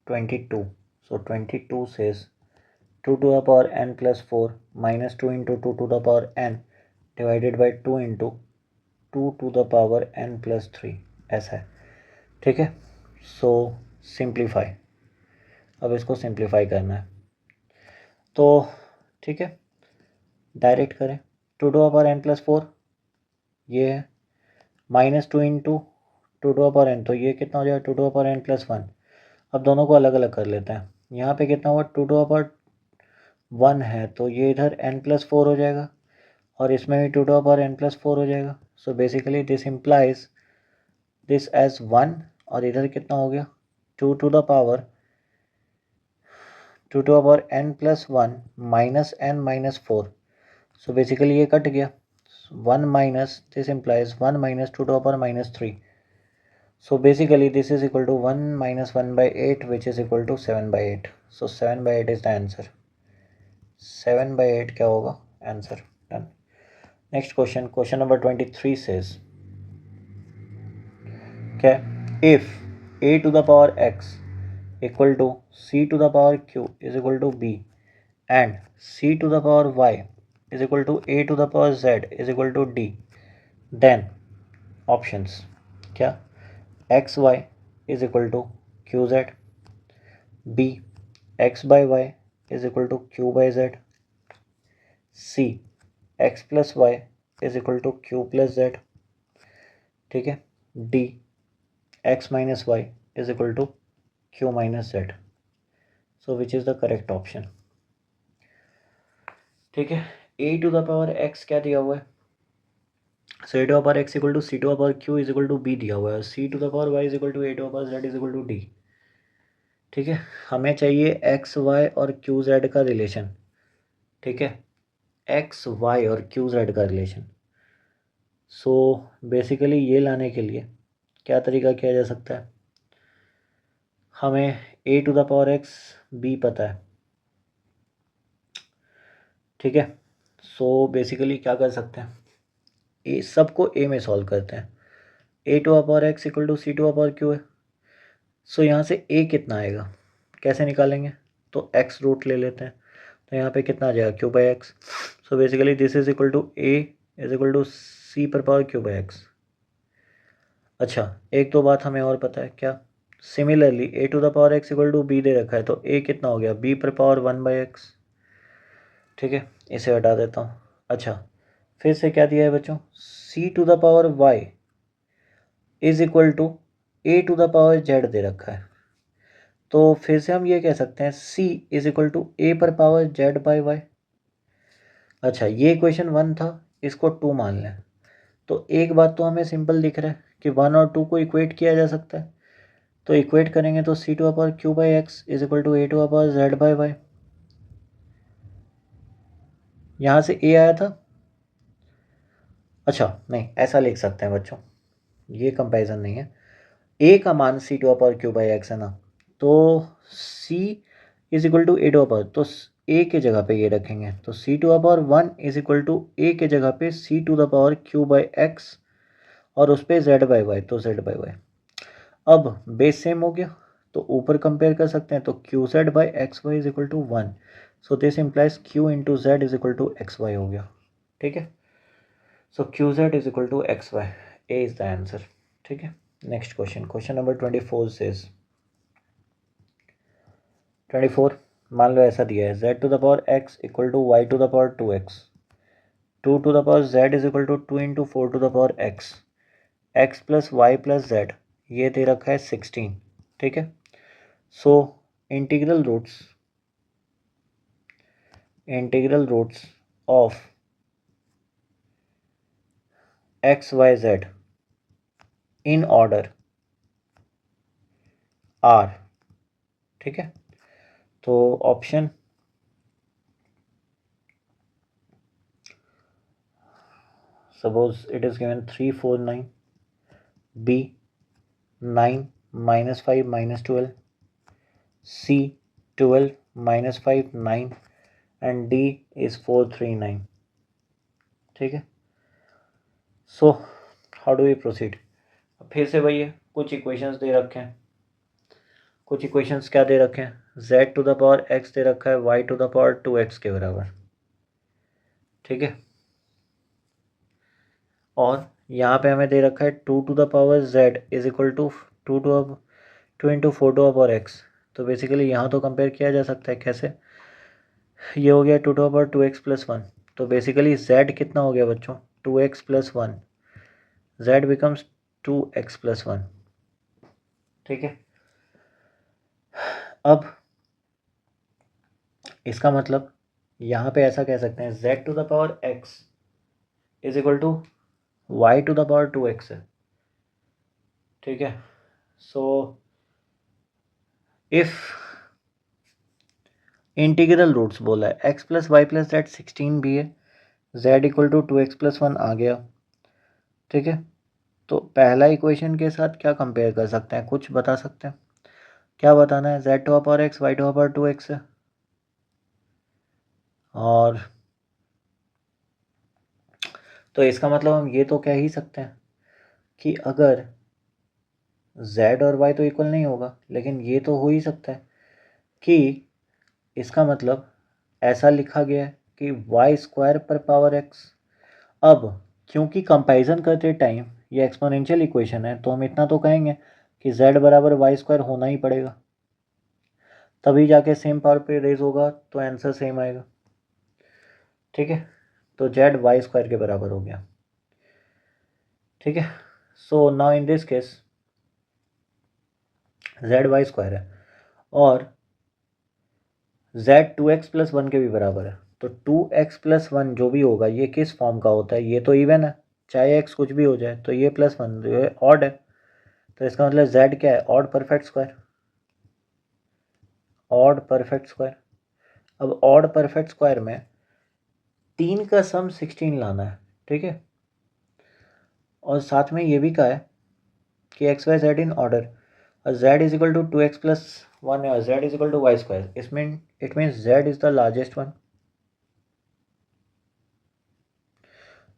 22. So 22 says 2 to the power n plus 4 minus 2 into 2 to the power n divided by 2 into 2 to the power n plus 3 ऐसा है. ठीक है. सो सिंप्लीफाई अब इसको सिंप्लीफाई करना है तो ठीक है डायरेक्ट करें 2 to the power n plus 4 ये है -2 into 2 to the power n तो ये कितना हो जाएगा 2 to the power n plus 1. अब दोनों को अलग अलग कर लेते हैं. यहाँ पे कितना हुआ 2 to the power 1 है तो ये इधर n+4 हो जाएगा और इसमें भी 2 to the power n+4 हो जाएगा. So basically this implies this as 1 और इधर कितना हो गया 2 to the power n+1 minus n minus 4. So basically ये कट गया 1 minus this implies 1 minus 2 to the power -3. So basically this is equal to 1 minus 1/8 which is equal to 7/8. So 7/8 is the answer. 7/8 क्या होगा answer. Done. Next question question number 23 says क्या if a to the power x equal to c to the power q is equal to b and c to the power y is equal to a to the power z is equal to d then options क्या x y is equal to q z b x by y is equal to q by z c x plus y is equal to q plus z, ठीक है, d x minus y is equal to q minus z. So which is the correct option, ठीक है। ए टू द पावर एक्स क्या दिया हुआ है, so a to the power x equal to c to the power q is equal to b दिया हुआ है, c to the power y is equal to a to the power z is equal to d, ठीक है। हमें चाहिए एक्स वाई और क्यू जेड का रिलेशन, ठीक है, एक्स वाई और क्यू जेड का रिलेशन। सो बेसिकली ये लाने के लिए क्या तरीका किया जा सकता है, हमें a to the power x b पता है, ठीक है। सो बेसिकली क्या कर सकते हैं, ए सबको ए में सॉल्व करते हैं, a to the power x equal to c to the power q है। सो यहाँ से ए कितना आएगा, कैसे निकालेंगे, तो एक्स रूट ले लेते हैं, तो यहाँ पे कितना आ जाएगा q by x. So basically this is equal to a is equal to c पर पावर क्यू बाई एक्स। अच्छा एक दो बात हमें और पता है क्या, similarly a to the power x equal to b दे रखा है, तो ए कितना हो गया बी पर पावर 1/x, ठीक है, इसे हटा देता हूँ। अच्छा फिर से क्या दिया है बच्चों, c to the power y is equal to a to the power z दे रखा है, तो फिर से हम ये कह सकते हैं सी इज इक्वल टू ए पर पावर जेड बाई वाई। अच्छा ये इक्वेशन 1 था, इसको 2 मान लें, तो एक बात तो हमें सिंपल दिख रहा है कि 1 और 2 को इक्वेट किया जा सकता है, तो इक्वेट करेंगे तो c to the power q by x is equal to a to the power z by y. यहाँ से ए आया था, अच्छा नहीं ऐसा लिख सकते हैं बच्चों, ये कंपैरिजन नहीं है, ए का मान c to the power q by x है ना, तो c is equal to a to the power, तो ए के जगह पे ये रखेंगे, तो c to the power 1 is equal to a के जगह पे c to the power q by x और उस पर जेड बाई वाई, तो जेड बाई वाई। अब बेस सेम हो गया तो ऊपर कंपेयर कर सकते हैं, तो q z by x y is equal to 1, so this implies q into z is equal to x y हो गया, ठीक है। So q z is equal to x y, a is the answer, ठीक है। Next question, question number 24 says 24, मान लो ऐसा दिया है z to the power x equal to y to the power 2x, 2 to the power z is equal to 2 into 4 to the power x, x plus y plus z, ये दे रखा है 16, ठीक है। सो integral roots of x y z in order are, ठीक है। तो option suppose it is given 3 4 9, B 9 -5 -12, C 12 -5 9 and D is 4 3 9, ठीक है। So how do we proceed, फिर से वही है, कुछ इक्वेशंस दे रखे हैं, कुछ इक्वेशंस क्या दे रखे हैं, z to the power x दे रखा है y to the power 2x के बराबर, ठीक है, और यहाँ पे हमें दे रखा है 2 to the power z is equal to 2 into 4 to the power x, तो बेसिकली यहाँ तो कंपेयर किया जा सकता है, कैसे, ये हो गया 2 to the power 2x plus 1, तो बेसिकली z कितना हो गया बच्चों 2x plus 1, z becomes 2x plus 1, ठीक है। अब इसका मतलब यहाँ पे ऐसा कह सकते हैं z to the power x is equal to y to the power 2x है, ठीक है। सो इफ इंटीग्रल रूट्स बोला है x plus y plus z 16 भी है, z equal to 2x plus 1 आ गया, ठीक है। तो पहला इक्वेशन के साथ क्या कंपेयर कर सकते हैं, कुछ बता सकते हैं, क्या बताना है, z to the power x y to the power 2x है, और तो इसका मतलब हम ये तो कह ही सकते हैं कि अगर z और y तो इक्वल नहीं होगा, लेकिन ये तो हो ही सकता है कि इसका मतलब ऐसा लिखा गया है कि y स्क्वायर पर पावर x। अब क्योंकि कंपैरिजन करते टाइम ये एक्सपोनेंशियल इक्वेशन है, तो हम इतना तो कहेंगे कि z बराबर वाई स्क्वायर होना ही पड़ेगा, तभी जाके सेम पावर पे रेज होगा, तो आंसर सेम आएगा। ठीक है, तो जेड वाई स्क्वायर के बराबर हो गया। ठीक है, so now in this case z y square है और जेड 2x+1 के भी बराबर है, तो 2x+1 जो भी होगा ये किस फॉर्म का होता है, ये तो इवन है, चाहे x कुछ भी हो जाए, तो ये +1 ये ऑड है, तो इसका मतलब z क्या है, odd perfect square, odd perfect square. अब ऑड परफेक्ट स्क्वायर में 3 का सम 16 लाना है। ठीक है, और साथ में ये भी कहा है कि x y z in order और z is equal to 2x+1 है और z is equal to y square, इसमें it means z is the largest one,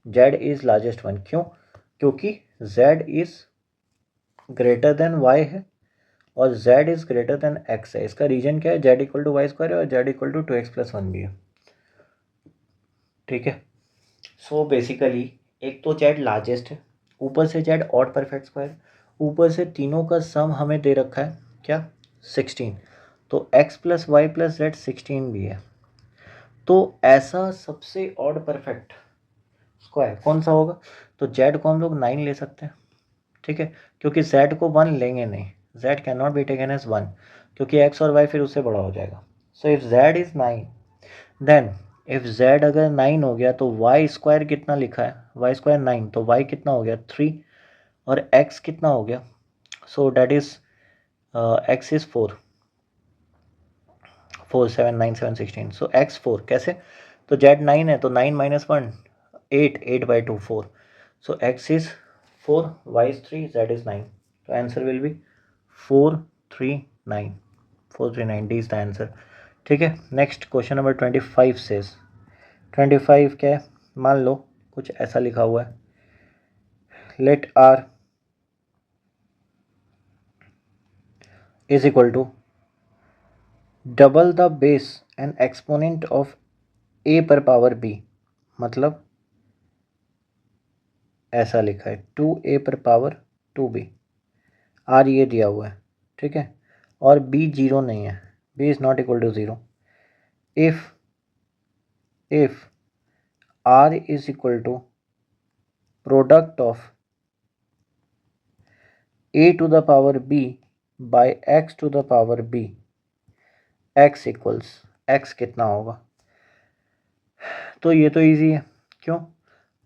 z is largest one. क्यों? क्योंकि z is greater than y है और z is greater than x है। इसका रीजन क्या है, z equal to y square है और z इक्वल टू 2x+1 भी है। ठीक है, सो बेसिकली एक तो z लार्जेस्ट है, ऊपर से z ऑड परफेक्ट स्क्वायर, ऊपर से तीनों का सम हमें दे रखा है क्या, 16, तो x+y+z 16 भी है। तो ऐसा सबसे ऑड परफेक्ट स्क्वायर कौन सा होगा, तो z को हम लोग 9 ले सकते हैं। ठीक है, क्योंकि z को 1 लेंगे नहीं, z can not be taken as 1, क्योंकि x और y फिर उससे बड़ा हो जाएगा। So if z is 9 then if z अगर 9 हो गया तो y स्क्वायर कितना लिखा है, y स्क्वायर 9, तो y कितना हो गया 3 और x कितना हो गया, so that is x is 4, 4 7 9 7 16, so x 4 कैसे, तो z 9 है तो 9 - 1 8, 8/2 4, so x is 4, y is 3, z is 9, so answer will be 4 3 9, 4 3 9, D is the answer। ठीक है, नेक्स्ट क्वेश्चन नंबर 25 says 25 क्या है, मान लो कुछ ऐसा लिखा हुआ है, let r is equal to double the base and exponent of a पर पावर b, मतलब ऐसा लिखा है 2a पर पावर 2b, r ये दिया हुआ है। ठीक है, और b 0 नहीं है, b is not equal to 0, if r is equal to product of a to the power b by x to the power b, x equals x कितना होगा, तो ये तो इजी है। क्यों,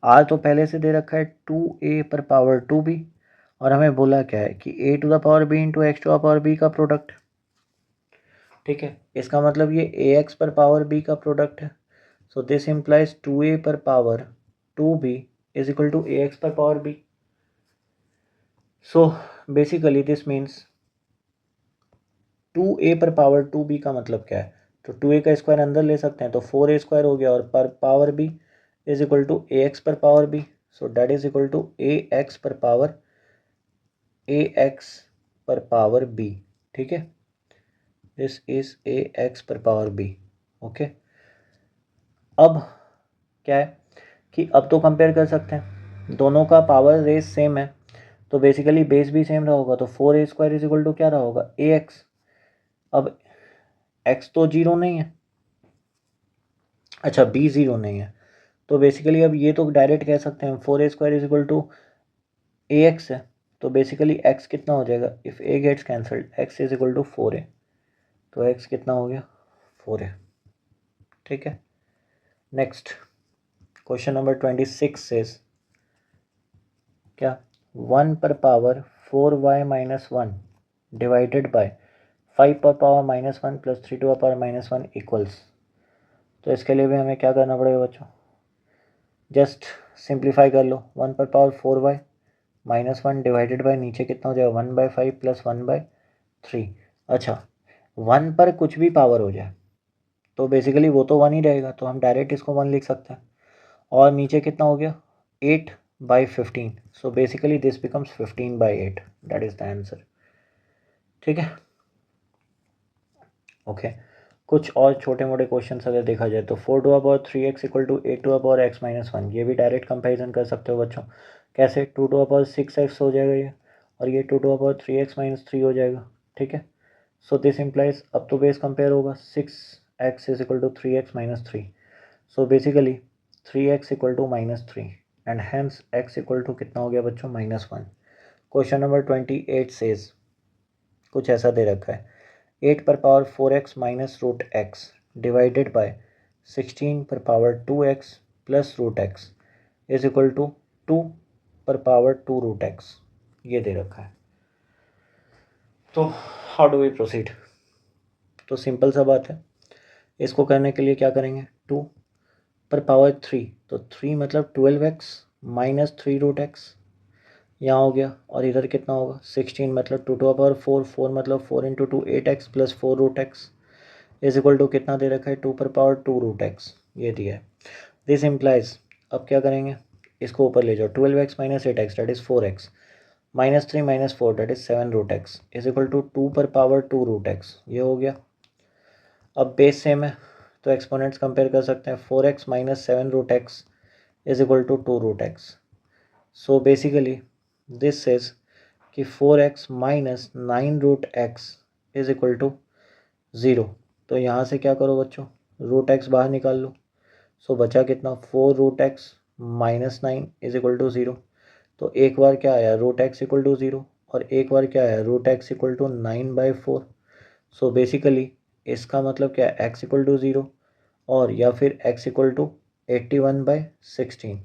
r तो पहले से दे रखा है 2a पर पावर 2b और हमें बोला क्या है कि a to the power b into x to the power b का प्रोडक्ट। ठीक है, इसका मतलब ये ax पर पावर b का प्रोडक्ट है, सो दिस इम्प्लाइज 2a पर power 2b is equal to ax पर power b। So basically this means 2a पर पावर 2b का मतलब क्या है, तो 2a का स्क्वायर अंदर ले सकते हैं तो 4a स्क्वायर हो गया और पर power b is equal to ax पर power b, so that is equal to ax पर पावर b। ठीक है, दिस इज ax पर पावर b। ओके, अब क्या है कि अब तो कंपेयर कर सकते हैं, दोनों का पावर रेस सेम है तो बेसिकली बेस भी सेम रहा होगा, तो 4a square is equal to क्या रहा होगा, ax। अब x तो 0 नहीं है, अच्छा b 0 नहीं है, तो बेसिकली अब ये तो डायरेक्ट कह सकते हैं 4a square is equal to ax है, तो बेसिकली x कितना हो जाएगा, if a gets cancelled x is equal to 4a, तो x कितना हो गया 4a। ठीक है, नेक्स्ट क्वेश्चन नंबर 26 सेज क्या, 1 पर पावर 4y - 1 डिवाइडेड बाय 5 पर power -1 plus 3 to the power -1 equals, तो इसके लिए भी हमें क्या करना पड़ेगा बच्चों, जस्ट सिंप्लीफाई कर लो, 1 पर पावर 4y -1 डिवाइडेड बाय नीचे कितना हो जाएगा 1/5 प्लस 1/3। अच्छा, 1 पर कुछ भी पावर हो जाए तो बेसिकली वो तो 1 ही रहेगा, तो हम डायरेक्ट इसको 1 लिख सकते हैं, और नीचे कितना हो गया 8/15, सो basically this becomes 15/8, that is the answer. ठीक है, ओके, कुछ और छोटे मोटे क्वेश्चन अगर देखा जाए तो 4 to the power 3x equal to 8 to the power x - 1, ये भी डायरेक्ट कंपैरिजन कर सकते हो बच्चों, कैसे 2 टू द पावर 6x हो जाएगा ये, और ये 2 टू द पावर 3x - 3 हो जाएगा। ठीक है, सो दिस इम्प्लाइज अब तो बेस कंपेयर होगा 6x is equal to 3x - 3, so basically 3x equal to -3 and hence x equal to कितना हो गया बच्चों -1। क्वेश्चन नंबर 28 सेज कुछ ऐसा दे रखा है 8 पर power 4x minus root x divided by 16 पर power 2x plus root x is equal to 2 पर पावर 2 रूट एक्स ये दे रखा है। तो हाउ डू वी प्रोसीड? तो सिंपल सा बात है, इसको करने के लिए क्या करेंगे 2 पर पावर 3 तो 3 मतलब 12x माइनस 3 रूट एक्स यहाँ हो गया और इधर कितना होगा 16 मतलब 2 टू पावर 4 4 मतलब 4 into 2 8x plus 4 root x is equal to कितना दे रखा है 2 पर पावर 2 रूट एक्स ये दिया है। दिस इम्प्लाइज अब क्या करेंगे इसको ऊपर ले जाओ 12x minus 8x that is 4x -3 - 4 that is 7 root x is equal to 2 पर पावर 2 रूट एक्स ये हो गया। अब बेस सेम है तो एक्सपोनेंट्स कंपेयर कर सकते हैं 4x minus 7 root x is equal to 2 root x. So basically this says कि 4x minus 9 root x is equal to 0। तो यहाँ से क्या करो बच्चों रूट एक्स बाहर निकाल लो। सो बचा कितना 4 root x minus 9 is equal to 0। तो एक बार क्या आया रूट एक्स इक्वल टू 0 और एक बार क्या आया root x equal to 9/4। So basically इसका मतलब क्या है x इक्वल टू 0 और या फिर x इक्वल टू 81/16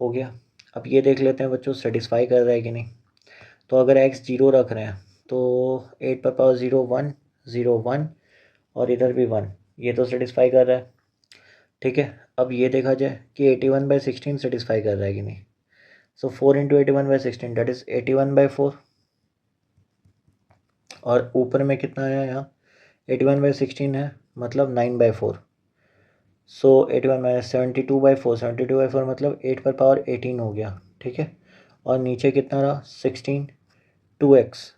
हो गया। अब ये देख लेते हैं बच्चों सेटिस्फाई कर रहा है कि नहीं। तो अगर x 0 रख रहे हैं तो 8 पर पावर 0 1 0 1 और इधर भी 1 ये तो सेटिस्फाई कर रहा है ठीक है। अब ये देखा जाए कि 81/16 सेटिस्फाई कर रहा है कि नहीं। सो 4 इंटू 81/16 डेट इज़ 81/4 और ऊपर में कितना आया यहाँ 81/16 है मतलब 9/4। सो 81 माइनस 72/4 72/4 मतलब 8 पर पावर 18 हो गया ठीक है। और नीचे कितना रहा 16 2x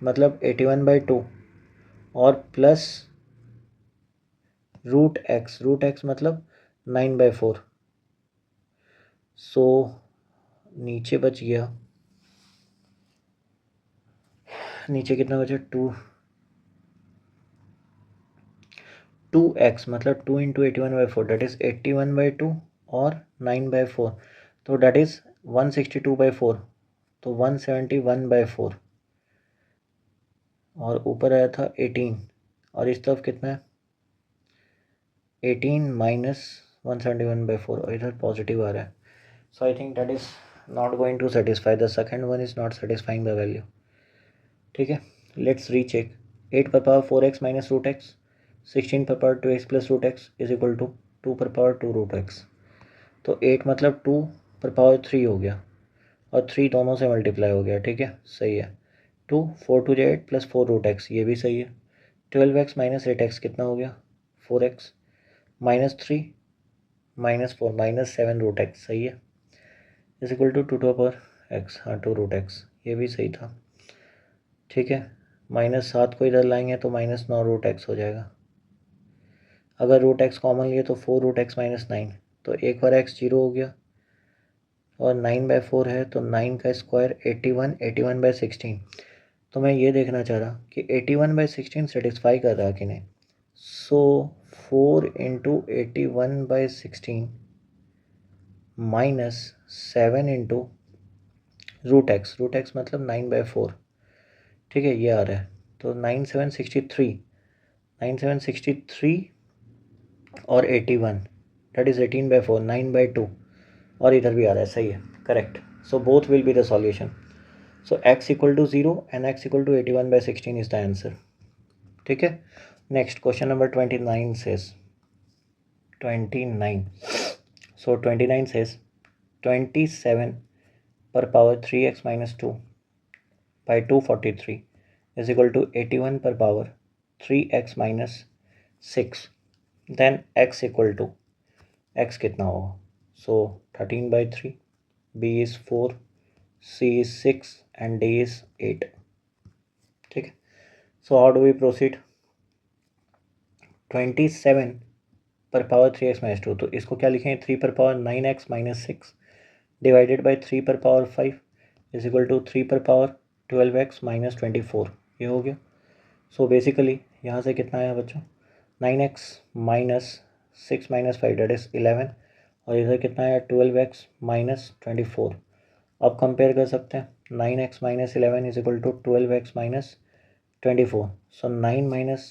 मतलब 81/2 और प्लस रूट एक्स मतलब 9/4। सो नीचे बच गया नीचे कितना बचा 2x मतलब 2 इंटू 81/4 डेट इज़ 81/2 और 9/4 तो डेट इज़ 162/4 तो 171/4 और ऊपर आया था 18 और इस तरफ कितना है 18 माइनस 171/4 और इधर पॉजिटिव आ रहा है। So I think that is not going to satisfy the second one is not satisfying the value ठीक है। लेट्स रीचेक 8 पर power 4x minus root x 16 पर power 2x plus root x is equal to 2 पर पावर 2 रूट एक्स। तो 8 मतलब 2 पर पावर 3 हो गया और 3 दोनों से मल्टीप्लाई हो गया ठीक है सही है। 2 4 2 8 प्लस 4 रूट एक्स ये भी सही है। 12x माइनस 8x कितना हो गया 4x -3 -4 -7 रूट एक्स सही है is equal to 2 to power x हाँ 2 रूट एक्स ये भी सही था ठीक है। -7 को इधर लाएंगे तो -9 रूट एक्स हो जाएगा। अगर रूट एक्स कॉमन लिए तो 4 रूट एक्स -9 तो एक बार x 0 हो गया और 9/4 है तो 9 का स्क्वायर 81 81/16। तो मैं ये देखना चाह रहा कि 81/16 सेटिस्फाई कर रहा कि नहीं। So 4 into 81/16 minus 7 into root x मतलब 9/4 ठीक है ये आ रहा है। तो 9763 और 81 डेट इज़ 18/4 9/2 और इधर भी आ रहा है सही है correct. So both will be the solution. So x equal to 0 and x equal to 81/16 is the answer ठीक है। Next question number 29 says 29 so 29 says 27 पर power 3x minus 2 by 243 is equal to 81 पर power 3x minus 6 then x equal to x कितना होगा। सो 13/3 b is 4 c is 6 and d is 8 ठीक है। So how do we proceed 27 पर पावर 3x माइनस 2 तो इसको क्या लिखेंगे 3 पर power 9x minus 6 divided by 3 पर पावर 5 इज इक्वल टू 3 पर पावर 12x माइनस 24 ये हो गया। सो बेसिकली यहाँ से कितना आया बच्चों 9x minus 6 minus 5 that is 11 और इधर कितना है 12x माइनस 24। अब कंपेयर कर सकते हैं 9x minus 11 is equal to 12x minus 24। So 9 minus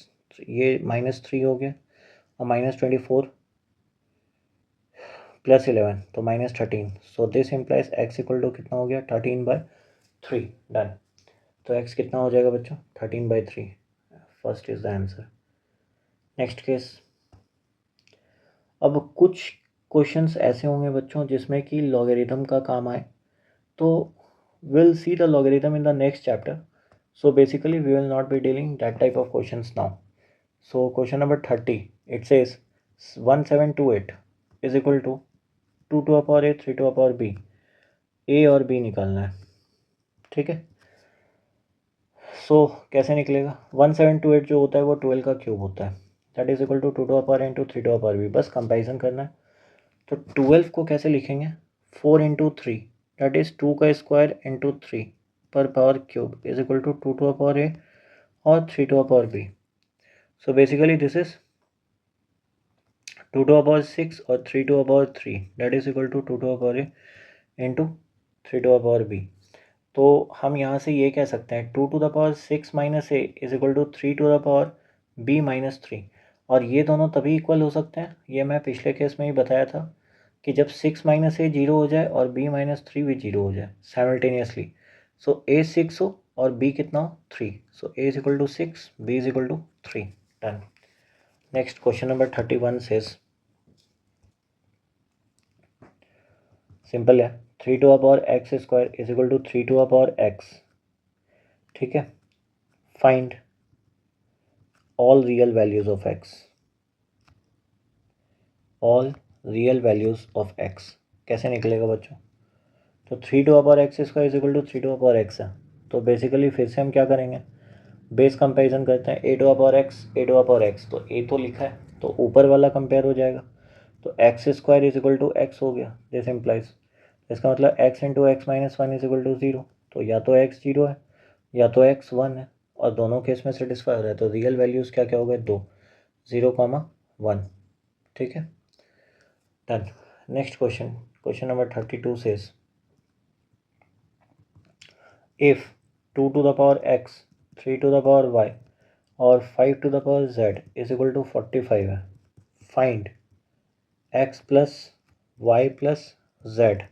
ये -3 हो गया और -24 प्लस 11 तो -13। So this implies x equal to कितना हो गया 13/3। डन। तो x कितना हो जाएगा बच्चों 13/3। First is the answer. Next case. अब कुछ क्वेश्चंस ऐसे होंगे बच्चों जिसमें कि लॉगरिथम का काम आए, तो we'll see the logarithm in the next chapter. So basically we will not be dealing that type of questions now. So question number 30, it says 1728 is equal to 2 to the power a 3 to the power b। a और b निकालना है, ठीक है। सो कैसे निकलेगा 1728 जो होता है वो 12 का क्यूब होता है, that is equal to 2 to the power a into 3 to the power b। बस कंपेरिजन करना है। तो 12 को कैसे लिखेंगे 4 इंटू 3 दैट इज 2 का स्क्वायर इंटू 3 पर power cube is equal to 2 to the power a और 3 to the power b। So basically this is 2 to the power 6 और 3 to the power 3 that is equal to 2 to the power a into 3 to the power b। तो हम यहाँ से ये कह सकते हैं 2 to the power 6 minus a is equal to 3 to the power b minus 3। और ये दोनों तभी इक्वल हो सकते हैं, ये मैं पिछले केस में ही बताया था कि जब 6 माइनस a 0 हो जाए और b माइनस 3 भी 0 हो जाए साइमल्टेनियसली। सो a 6 हो और b कितना हो 3। सो a is equal to 6 b is equal to 3। Done. Next question number 31 says simple है 3 to the power x square is equal to 3 to the power x, ठीक है। Find all real values of x, all real values of x कैसे निकलेगा बच्चों। तो 3 to the power x square is equal to 3 to the power x है, तो बेसिकली फिर से हम क्या करेंगे बेस कंपैरिजन करते हैं a to the power x a to the power x। तो a तो लिखा है तो ऊपर वाला कंपेयर हो जाएगा, तो x square is equal to x हो गया। दिस इम्प्लाइज इसका मतलब x into x minus 1 is equal to 0। तो या तो x 0 है या तो x 1 है और दोनों केस में सेटिस्फाई हो रहा है। तो रियल वैल्यूज़ क्या क्या हो गए 2 0,1, ठीक है। Done. Next question, question number 32 says if 2 to the power x 3 to the power y और 5 to the power z is equal to 45 है, find x plus y plus z,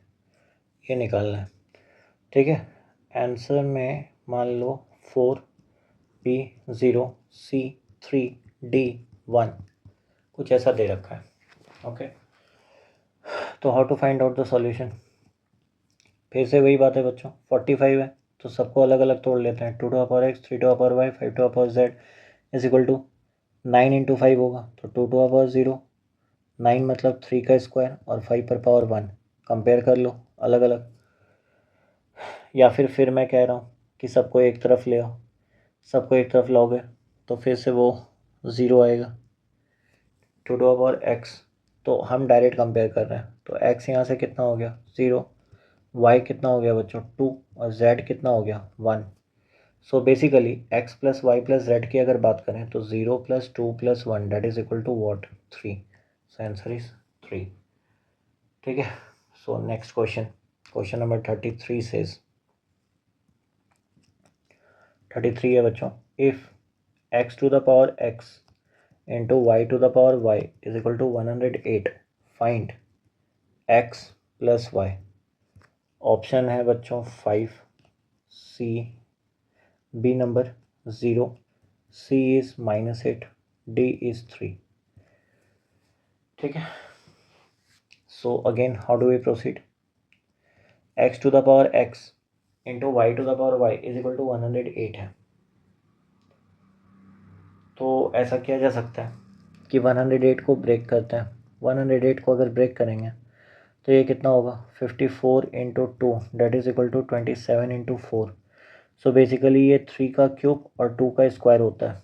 ये निकालना है, ठीक है। आंसर में मान लो 4 B 0 C 3 D 1 कुछ ऐसा दे रखा है, ओके। तो how to find out the solution, फिर से वही बात है बच्चों 45 है तो सबको अलग अलग तोड़ लेते हैं 2 to the power x 3 to the power y 5 to the power z is equal to 9 into 5 होगा तो 2 to the power 0, 9 मतलब 3 का स्क्वायर और 5 पर पावर 1। कंपेयर कर लो अलग अलग, या फिर मैं कह रहा हूँ कि सबको एक तरफ ले आओ, सबको एक तरफ लाओगे तो फिर से वो 0 आएगा 2 to the power x। तो हम डायरेक्ट कंपेयर कर रहे हैं तो x यहाँ से कितना हो गया 0, y कितना हो गया बच्चों 2 और z कितना हो गया 1। So basically x plus y plus z की अगर बात करें तो 0 plus 2 plus 1 that is equal to what 3। So answer is 3, ठीक है। So next question, question number 33 says 33 है बच्चों if x to the power x into y to the power y is equal to 108 find x plus y. Option है बच्चों 5 C B number 0 C is -8 D is 3, ठीक है। So again how do we proceed, x to the power x into y to the power y is equal to 108 है। तो ऐसा किया जा सकता है कि 108 को ब्रेक करते हैं, 108 को अगर ब्रेक करेंगे तो ये कितना होगा 54 into 2 that is equal to 27 into 4। So basically ये 3 का क्यूब और 2 का स्क्वायर होता है,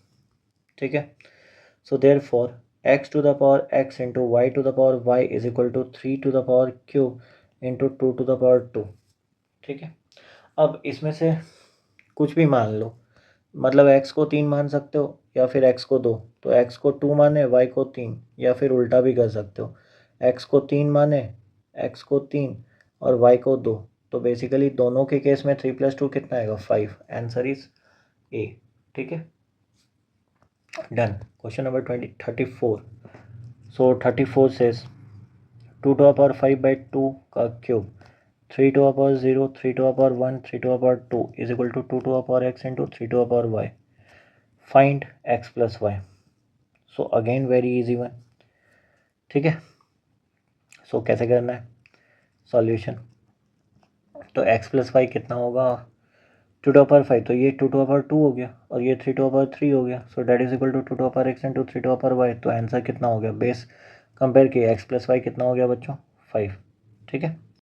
ठीक है। So therefore x to the power x into y to the power y is equal to 3 to the power cube into 2 to the power 2, ठीक है। अब इसमें से कुछ भी मान लो, मतलब x को 3 मान सकते हो या फिर x को 2, तो x को 2 माने y को 3, या फिर उल्टा भी कर सकते हो, x को 3 माने x को 3 और y को 2। तो बेसिकली दोनों के केस में 3 + 2 कितना आएगा 5। Answer is a. ठीक है, done. Question number 34। So 34 says 2 to the power 5/2 का cube, 3 to the power 0, 3 to the power 1, 3 to the power 2 is equal to 2 to the power x into 3 to the power y. Find x plus y. So again very easy one। ठीक है, सो कैसे करना है सॉल्यूशन। तो x प्लस वाई कितना होगा 2 to the power 5, तो ये 2 to the power 2 हो गया और ये 3 to the power 3 हो गया। So that is equal to 2 to the power x into 3 to the power y। तो आंसर कितना हो गया, बेस कंपेयर किया x प्लस वाई कितना हो गया बच्चों 5। ठीक है।